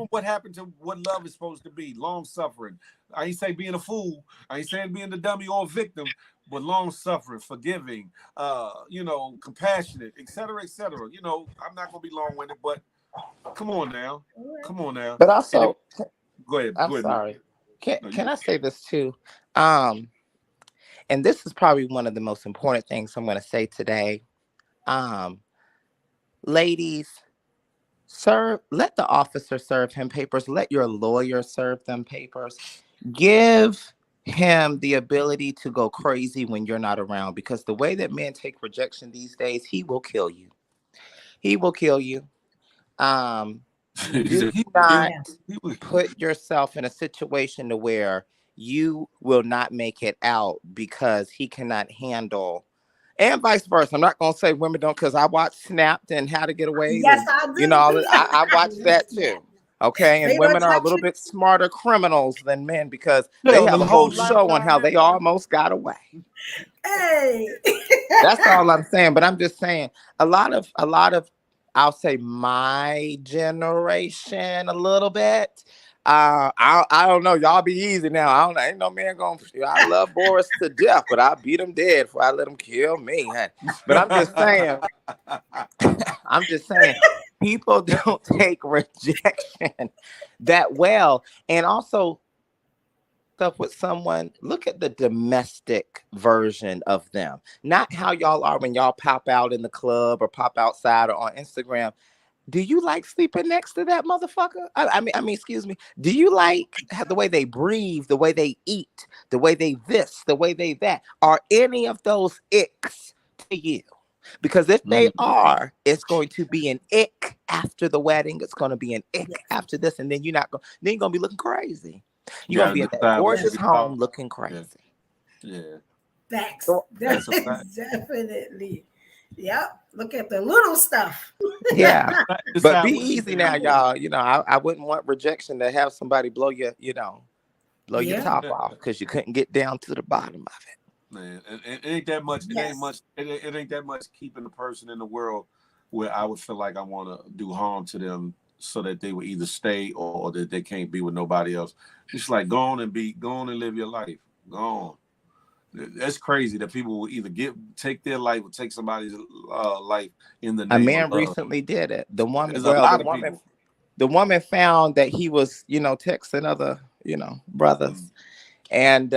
what happened to what love is supposed to be? Long suffering. I ain't say being a fool. I ain't saying being the dummy or a victim, but long suffering, forgiving, compassionate, etc., etc. I'm not gonna be long-winded, but come on now. Come on now. But And also, go ahead. I'm Go ahead, man. sorry. Can No, can you. I say this too? Um, and this is probably one of the most important things I'm going to say today. Um, Ladies, let the officer serve him papers. Let your lawyer serve them papers. Give him the ability to go crazy when you're not around, because the way that men take rejection these days, he will kill you. He will kill you. Um, He do said he will kill not Yeah. you. He will. put yourself in a situation to where you will not make it out because he cannot handle, and vice versa. I'm not gonna say women don't, because I watched Snapped and How to Get Away, Yes, and I you know do. all that. I watched that too. Okay, and They were women are a little touching. bit smarter criminals than men, because they Tell have the a whole whole show on lifetime how they ever. almost got away. Hey. That's all I'm saying. But I'm just saying a lot of I'll say my generation a little bit. I don't know. Y'all be easy now. I don't. Ain't no man gonna. I love Boris to death, but I beat him dead before I let him kill me. Honey. But I'm just saying. I'm just saying. People don't take rejection that well, and also up with someone, look at the domestic version of them. Not how y'all are when y'all pop out in the club or pop outside or on Instagram. Do you like sleeping next to that motherfucker? I mean, excuse me. Do you like the way they breathe, the way they eat, the way they this, the way they that? Are any of those icks to you? Because if they are, it's going to be an ick after the wedding. It's going to be an ick Yes. after this, and then you're gonna be looking crazy. You You're gonna gotta be in that decide what you gorgeous be home talking. looking Yeah, crazy. yeah, Facts. So, that's a fact. Definitely. Yep. Look at the little stuff. yeah. But Decide be what you easy now, value. y'all. I wouldn't want rejection to have somebody blow your Yeah. top off because you couldn't get down to the bottom of it. Man, it ain't that much. It ain't Yes. much. It ain't that much keeping a person in the world where I would feel like I want to do harm to them so that they would either stay or that they can't be with nobody else. It's like go on and live your life. Go on. That's crazy that people will either take their life or take somebody's life in the A name of man love. recently did it. The woman, There's a well, lot of people. the woman found that he was, texting other, brothers, and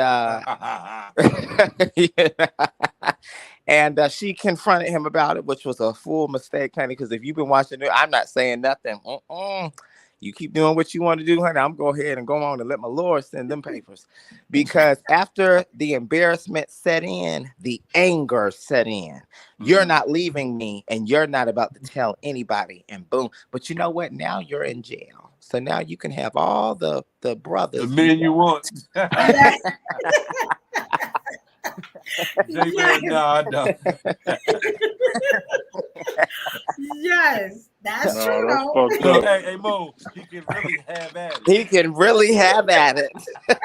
and she confronted him about it, which was a full mistake, honey. Because if you've been watching it, I'm not saying nothing. You keep doing what you want to do, honey. I'm going to go ahead and go on and let my Lord send them papers. Because after the embarrassment set in, the anger set in. You're not leaving me, and you're not about to tell anybody. And boom. But you know what? Now you're in jail. So now you can have all the The brothers men you want. Yeah. J-Man, nah, no. Yes, that's true No, that's though. fucked So, up. hey, Mo, he can really have at He can really have at it. it.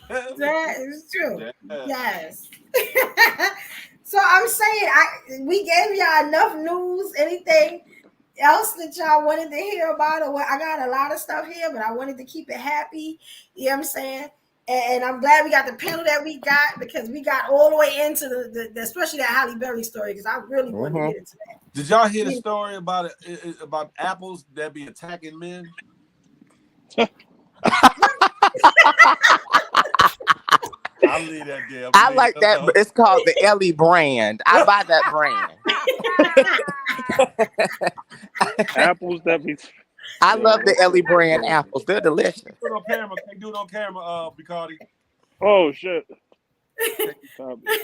That is true. Yeah. Yes. So I'm saying, we gave y'all enough news. Anything else that y'all wanted to hear about? Or I got a lot of stuff here, but I wanted to keep it happy. You know what I'm saying? And I'm glad we got the panel that we got, because we got all the way into the especially that Halle Berry story, because I really wanted to get into that. Did y'all hear the story about about apples that be attacking men? I'll leave that there. I like that. It's called the Ellie brand. I buy that brand. Apples that be. I love the Ellie brand apples. They're delicious. Do it on camera. Can't do it on camera, Bacardi. Oh shit.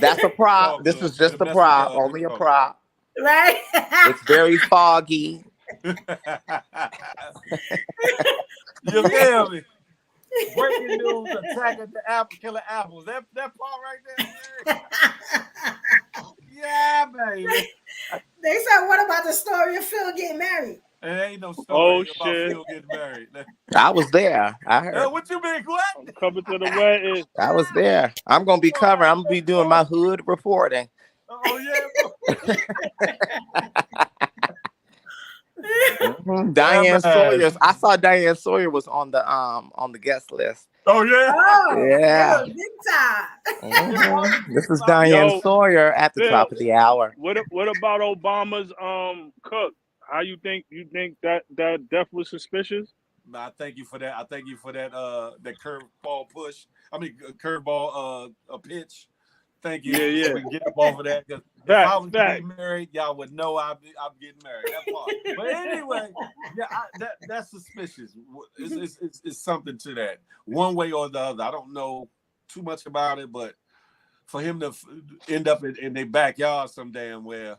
That's a prop. This is just a prop. Only a prop. Right? It's very foggy. You feel me? Breaking news: attacking the apple, killing apples. That part right there. Yeah, baby. They said, what about the story of Phil getting married? It ain't no story about shit. Phil getting married. I was there. I heard. What you mean, what? I'm coming to the wedding. I was there. I'm gonna be covering. I'm gonna be doing my hood reporting. Oh yeah. Diane Sawyer. I saw Diane Sawyer was on the guest list. Oh yeah. Oh yeah. Big time. This is Diane Sawyer at the Phil, top of the hour. What about Obama's cook? How you think that death was suspicious? I thank you for that. I thank you for that that curveball push. I mean curveball a pitch. Thank you. Yeah. We can get up off of that. Because if I was getting married, y'all would know I'm getting married. That part. But anyway, yeah, that's suspicious. It's something to that, one way or the other. I don't know too much about it, but for him to end up in their backyard some damn where.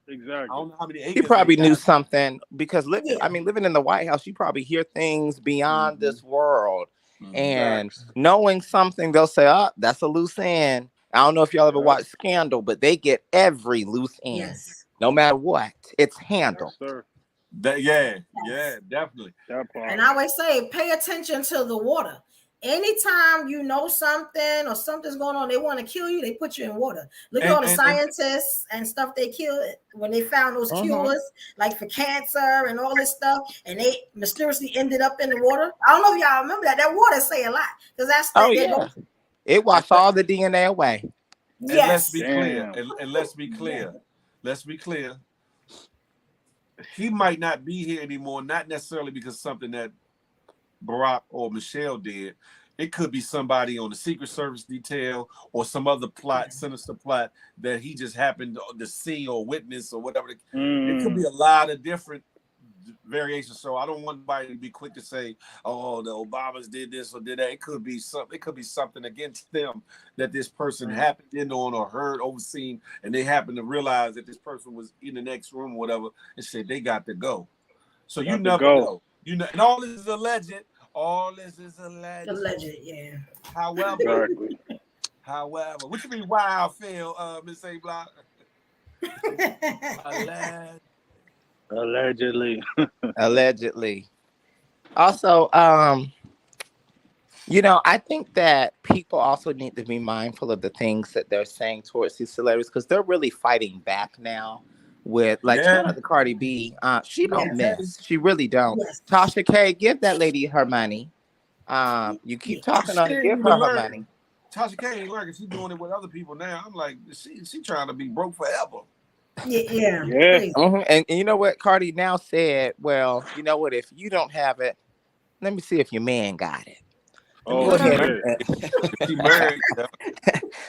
Exactly. I don't know how many acres He probably knew something because living in the White House, you probably hear things beyond this world. And knowing something, they'll say, "Oh, that's a loose end." I don't know if y'all ever watched Scandal, but they get every loose end. Yes. No matter what, it's handled. Yes, sir. Yeah, definitely. That part. And I always say, pay attention to the water. Anytime you know something or something's going on, they want to kill you, they put you in water. Look at all the scientists and stuff they killed when they found those cures, like for cancer and all this stuff, and they mysteriously ended up in the water. I don't know if y'all remember that. That water say a lot, because that's it washed all the DNA away. And let's be clear. And let's be clear. Let's be clear. He might not be here anymore, not necessarily because something that Barack or Michelle did. It could be somebody on the Secret Service detail or some other plot, sinister plot that he just happened to see or witness or whatever. It could be a lot of different variations. So I don't want anybody to be quick to say, "Oh, the Obamas did this or did that." It could be something. It could be something against them that this person happened in on or heard, overseen, and they happen to realize that this person was in the next room or whatever, and said they got to go. So you never know. You know, and all this is alleged. All this is alleged. Alleged, yeah. However, what you mean? Wow, Phil, Miss A. Block. Allegedly. Allegedly. Also, I think that people also need to be mindful of the things that they're saying towards these celebrities, because they're really fighting back now. With shout out to Cardi B, she don't miss. She really don't. Yes. Tasha K, give that lady her money. You keep talking on it, give her her money. Tasha K ain't learning. She's doing it with other people now. I'm like, she trying to be broke forever. Yeah. And you know what? Cardi now said, well, you know what? If you don't have it, let me see if your man got it. Let me Oh Go ahead. shit. if she married.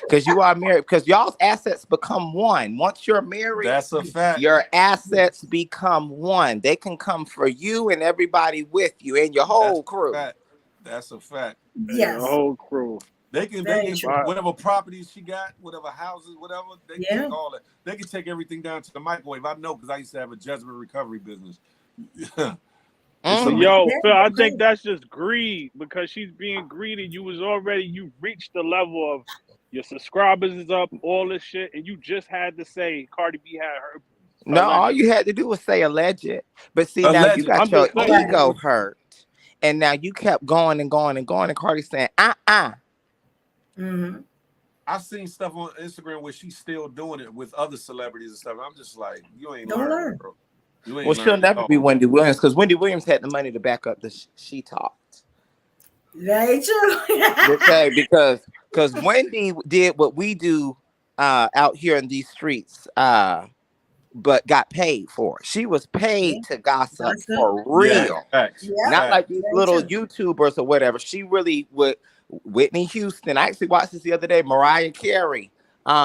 Because you are married. Because y'all's assets become one. Once you're married, That's a fact. your assets become one. They can come for you and everybody with you and your That's whole a crew. fact. That's a fact. And the Yes, whole crew. They can very true. whatever properties she got, whatever houses, whatever, they can Yeah. take all that. They can take everything down to the microwave. I know because I used to have a judgment recovery business. It's But Mhm. yo, Yeah, Phil, I that's think great. that's just greed because she's being greedy. You reached the level of your subscribers is up, all this shit, and you just had to say Cardi B had herpes. No, all Allegedly. you had to do was say alleged. But see, now you alleged. got I'm your just saying. Right. ego hurt. And now you kept going and going and going. And Cardi saying, Mm-hmm. I've seen stuff on Instagram where she's still doing it with other celebrities and stuff. I'm just like, you ain't Don't learning, learn. bro. You ain't Well, she'll learning at never be all. Wendy Williams because Wendy Williams had the money to back up the she talked. Very true. Okay, because Wendy did what we do out here in these streets, but got paid for it. She was Yeah, paid to gossip that's it. for Yeah, real. facts, Yep, Not facts. like these very little true. YouTubers or whatever. She really would. Whitney Houston. I actually watched this the other day. Mariah Carey,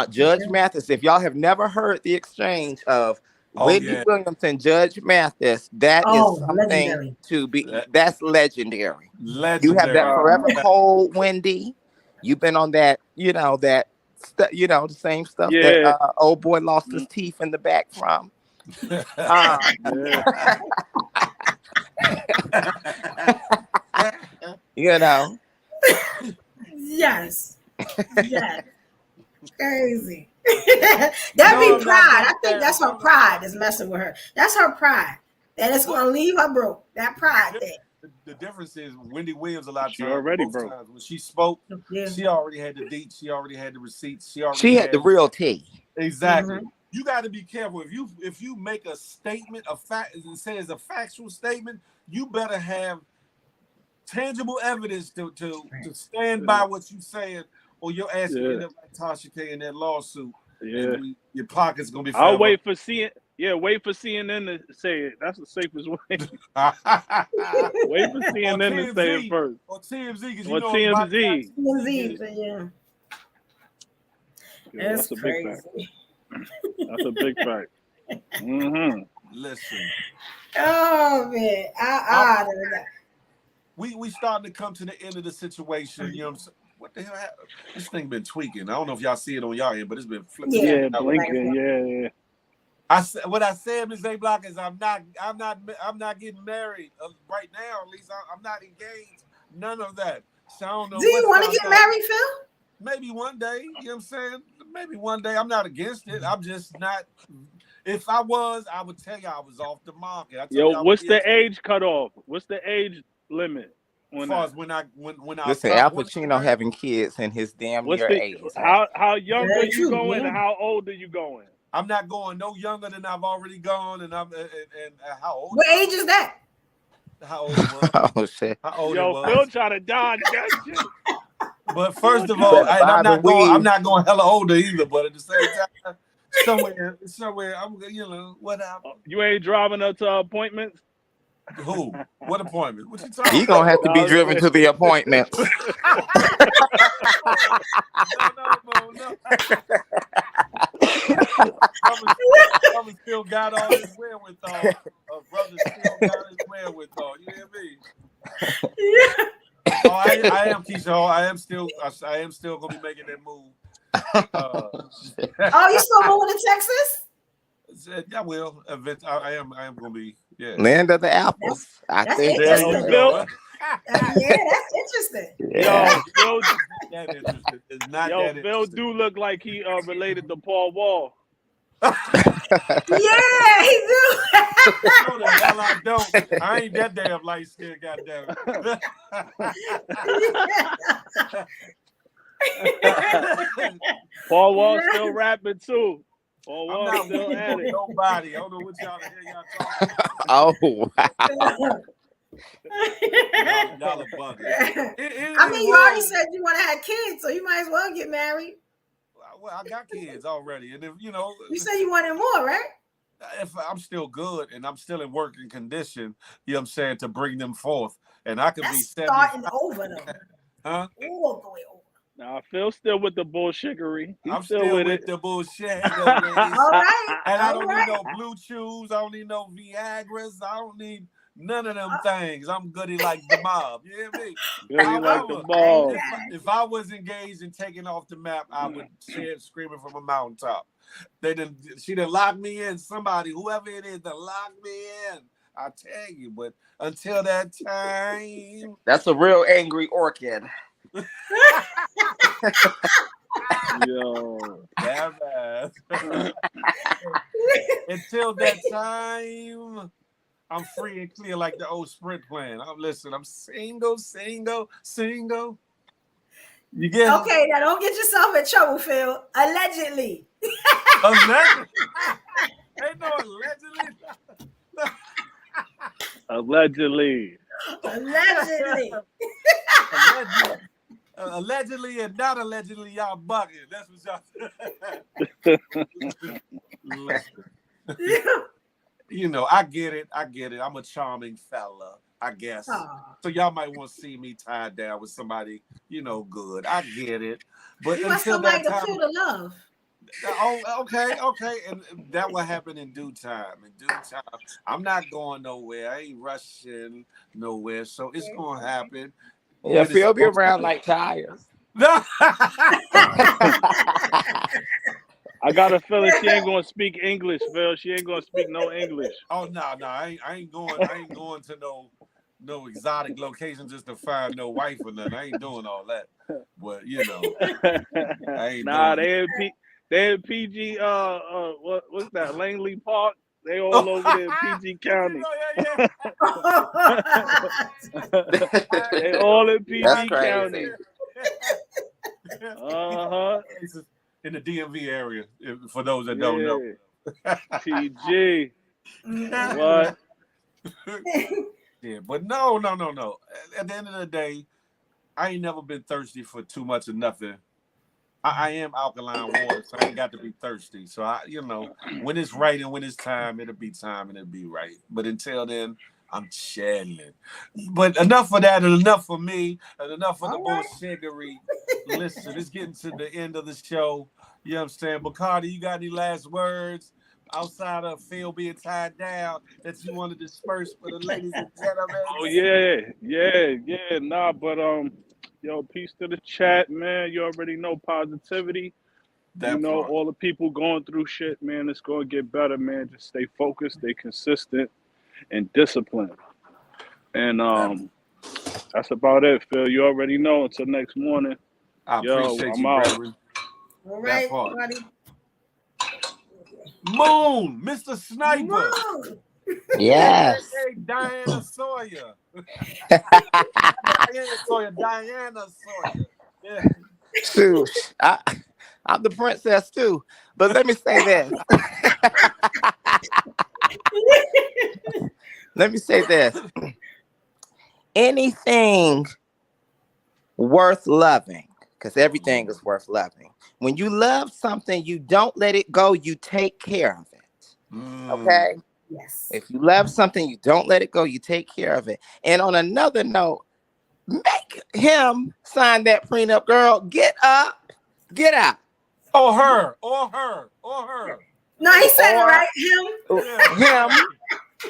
Judge Yeah. Mathis. If y'all have never heard the exchange of Oh Whitney yeah, Williams and Judge Mathis, that is Oh, something legendary. to be. that, That's legendary. You have that legendary. Wow. forever cold, Wendy. You've been on that. The same stuff that Yeah. old boy lost his Mm, teeth in the back from. Uh, yeah. you know. Yes. Yes. Crazy. That No, be I'm not pride. being I think that's embarrassed. her I'm not. pride that's messing with her. That's her pride. That it's What gonna leave her broke. That pride the, thing. the difference is Wendy Williams a lot of She times, already most broke. times when she spoke, Yeah. she already had the deets, she already had the receipts, she already She had the had real tea. exactly. Mm-hmm. You got to be careful if you make a statement, a fact, and say it's a factual statement, you better have tangible evidence to stand Yeah. by what you saying, or your ass will Yeah. end up like Tasha K in that lawsuit, Yeah. and your pocket's gonna be I'll forever. wait for wait for CNN to say it. That's the safest way. Wait for or CNN to say it TMZ, first. or TMZ, because you Or know by the time TMZ. TMZ get TMZ. it, Yeah. Yo, It's that's a big fact. crazy. That's a big fact. Mm-hmm. listen, Oh man. I, That. we starting to come to the end of the situation. You know what I'm saying? What the hell happened? This thing been tweaking. I don't know if y'all see it on y'all end, but it's been flipping. Yeah. Yeah, Out. blinking. Yeah. What I said, Ms. A Block, is I'm not getting married right now. At least I'm not engaged. None of that. So I don't know Do you what want to y'all get thought. married, Phil? Maybe one day. You know what I'm saying? Maybe one day. I'm not against it. I'm just not. If I was, I would tell you I was off the market. I told Yo, you I would what's be the as age cutoff? What's the age limit on far that? as when I Listen, stop Al wanting to get Pacino married. having kids in his damn What's near the 80s. Hey, how young are Very you true. going Yeah. and how old are you going? I'm not going no younger than I've already gone, and how old What it age was, is that? how old it was, oh shit! how old it Yo, Phil was. trying to dodge that shit. But Phil first of You trying all, to better and buy the I'm weave. not going hella older either. But at the same time, somewhere, I'm whatever. you ain't driving up to appointments? Who? What appointment? What you He talking gonna about? have to No, be I was driven saying. to the appointments. No. Brother still got all his wherewithal. Brother still got his wherewithal. You hear me? Yeah. Oh, I am Keisha. Oh, I am still gonna be making that move. Oh, you still moving to Texas? I will. I am gonna be. Yeah. Land of the That's apples. I that's think There that's Yo, you interesting. it. Phil. go. Yeah, that's interesting. Yeah. Yo, Phil. That interesting. It's not Yo, that Phil interesting. do look like he related to Paul Wall. Yeah, he do. No, the hell I don't. I ain't that damn light skinned, goddamn it. Paul Wall still rapping too. Paul I'm Wall not still waiting at on it. nobody. I don't know what y'all talking about. Oh wow. Y'all are bugging. I Anything mean, you already wrong? said you want to have kids, so you might as well get married. Well, I got kids already, and if You said you wanted more, right? if I'm still good and I'm still in working condition, you know what I'm saying, to bring them forth, and I could be That's 75. starting over though. Huh? All the way over. Nah, Phil still with the bullshickery. He's I'm still still with with it. the bullshit, ladies. All right. And I All don't need right. no blue chews. I don't need no Viagra's. I don't need none of them things. I'm goody like the mob. You hear me? Really like the However, ball. if I was engaged and taken off the map, I would say it screaming from a mountaintop. She done locked me in. Somebody, whoever it is, done locked me in. I tell you, but until that time, That's a real angry orchid. Yo. damn ass. Until that time, I'm free and clear like the old Sprint plan. I'm single. You get it? Okay, now don't get yourself in trouble, Phil. Allegedly. Allegedly. Ain't no allegedly. Allegedly. Allegedly. Allegedly and not allegedly, y'all bugging. That's what y'all. Listen. You know, I get it. I'm a charming fella, I guess. Aw. So y'all might want to see me tied down with somebody, good. I get it. But You want until somebody that to time, feel the love. oh, okay. And that will happen in due time. I'm not going nowhere. I ain't rushing nowhere. So it's going to happen. Yeah, Phil be around like tires. No. I got a feeling she ain't gonna speak English, Phil. She ain't gonna speak no English. Oh no, I ain't going to no exotic location just to find no wife or nothing. I ain't doing all that. But I ain't Nah, doing they in PG what's that? Langley Park. They all over there in PG County. Yeah. They all in PG That's crazy. County. Uh-huh. In the DMV area, for those that don't know. PG. What? Yeah, but no. At the end of the day, I ain't never been thirsty for too much of nothing. I am alkaline water, so I ain't got to be thirsty. So when it's right and when it's time, it'll be time and it'll be right. But until then, I'm chilling. But enough of that and enough for me and enough of the bullshittery. Listen, it's getting to the end of the show. You know what I'm saying? Bacardi, you got any last words outside of Phil being tied down that you want to disperse for the ladies and gentlemen? Oh yeah. Nah, but yo, peace to the chat, man. You already know positivity. That part. All the people going through shit, man. It's gonna get better, man. Just stay focused, stay consistent, and disciplined. And that's about it, Phil. You already know. Until next morning. I appreciate you, out. brethren. All right, buddy. Moon, Mr. Sniper. Moon. Yes. Hey, Diana Sawyer. Diana Sawyer. Yeah. Shoot, I'm the princess too. But let me say this. Let me say this. Anything worth loving, because everything is worth loving. When you love something, you don't let it go. You take care of it. Okay? Yes. If you love something, you don't let it go. You take care of it. And on another note, make him sign that prenup, girl. Get up. Get out. Or her. No, he said it right.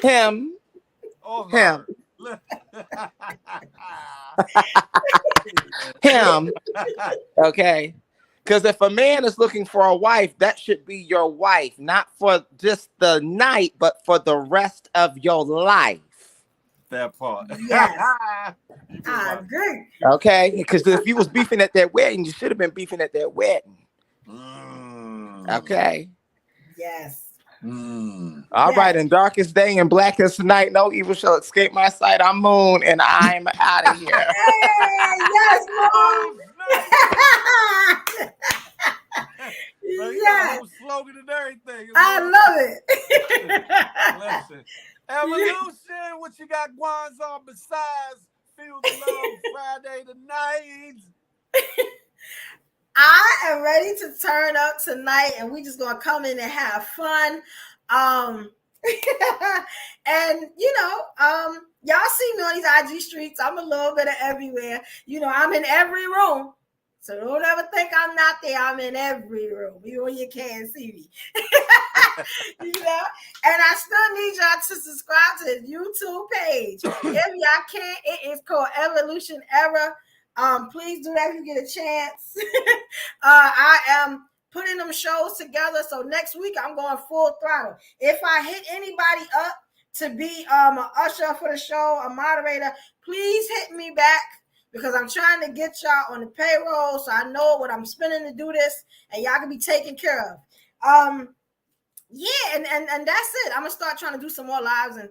Him. Him. Okay. Because if a man is looking for a wife, that should be your wife, not for just the night, but for the rest of your life. That part. Yes. I agree. Okay. Because if you was beefing at that wedding, you should have been beefing at that wedding. Okay. Yes. All right. In darkest day and blackest night, no evil shall escape my sight. I'm Moon, and I'm out of here. Hey, yes, Moon. Yes. Whole slogan and everything. I love it. Listen. Evolution, what you got Guans on besides Feel the Love Friday tonight? I am ready to turn up tonight, and we just gonna come in and have fun. And Y'all see me on these IG streets. I'm a little bit of everywhere. You know, I'm in every room. So don't ever think I'm not there. I'm in every room, even when you can't see me. You know, and I still need y'all to subscribe to the YouTube page. If y'all can't, it is called Evolution Era. Please do that if you get a chance. I am putting them shows together. So next week I'm going full throttle. If I hit anybody up to be an usher for the show, a moderator, please hit me back because I'm trying to get y'all on the payroll so I know what I'm spending to do this and y'all can be taken care of. Yeah, and that's it. I'm gonna start trying to do some more lives and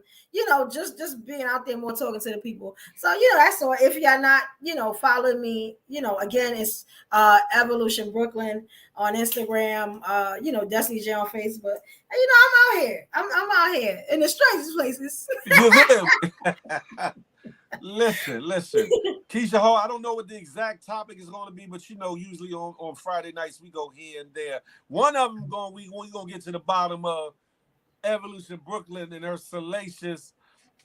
just being out there more talking to the people. So that's all. If you're not following me, again it's Evolution Brooklyn on Instagram, Destiny J on Facebook. And, I'm out here. I'm out here in the strangest places. You live. Listen. Keisha Hall, I don't know what the exact topic is going to be, but usually on Friday nights we go here and there. One of them we going to get to the bottom of Evolution Brooklyn and her salacious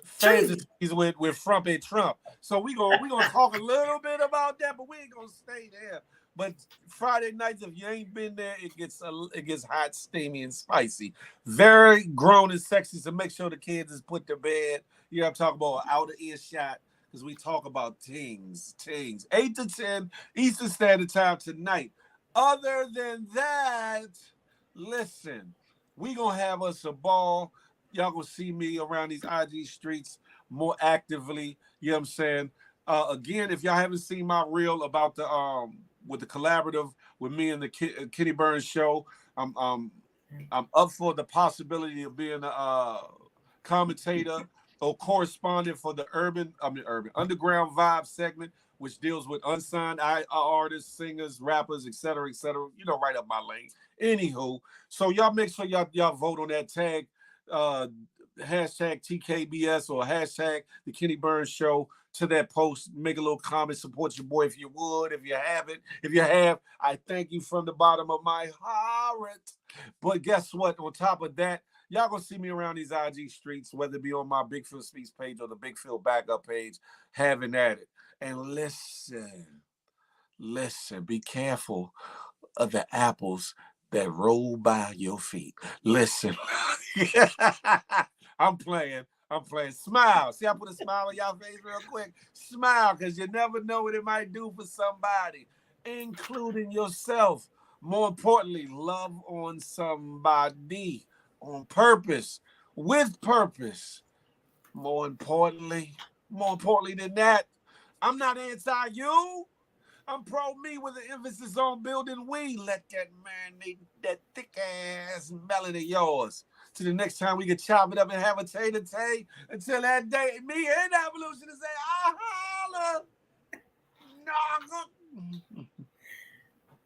fantasies with Frumpy Trump. So we gonna talk a little bit about that, but we ain't gonna stay there. But Friday nights, if you ain't been there, it gets hot, steamy, and spicy. Very grown and sexy. So make sure the kids is put to bed. I'm talking about out of earshot because we talk about things. 8 to 10 Eastern Standard Time tonight. Other than that, listen, we gonna have us a ball. Y'all gonna see me around these IG streets more actively. You know what I'm saying? Again, if y'all haven't seen my reel about the with the collaborative with me and the Kenny Burns show, I'm up for the possibility of being a commentator or correspondent for the urban underground vibe segment, which deals with unsigned artists, singers, rappers, etc., etc. Right up my lane. Anywho, so y'all make sure y'all vote on that tag, hashtag TKBS or hashtag the Kenny Burns Show to that post. Make a little comment, support your boy if you would. If you haven't, if you have, I thank you from the bottom of my heart. But guess what? On top of that, y'all gonna see me around these IG streets, whether it be on my Big Phil Speaks page or the Big Phil Backup page, having at it. And listen, be careful of the apples that roll by your feet. Listen, I'm playing. Smile. See, I put a smile on y'all face real quick. Smile, because you never know what it might do for somebody, including yourself. More importantly, love on somebody on purpose, with purpose. More importantly than that, I'm not anti you. I'm pro me with an emphasis on building we. Let that marinate that thick ass melon of yours. Till the next time we can chop it up and have a tay-to-tay. Until that day, me and Evolution to say, I holla. Nah,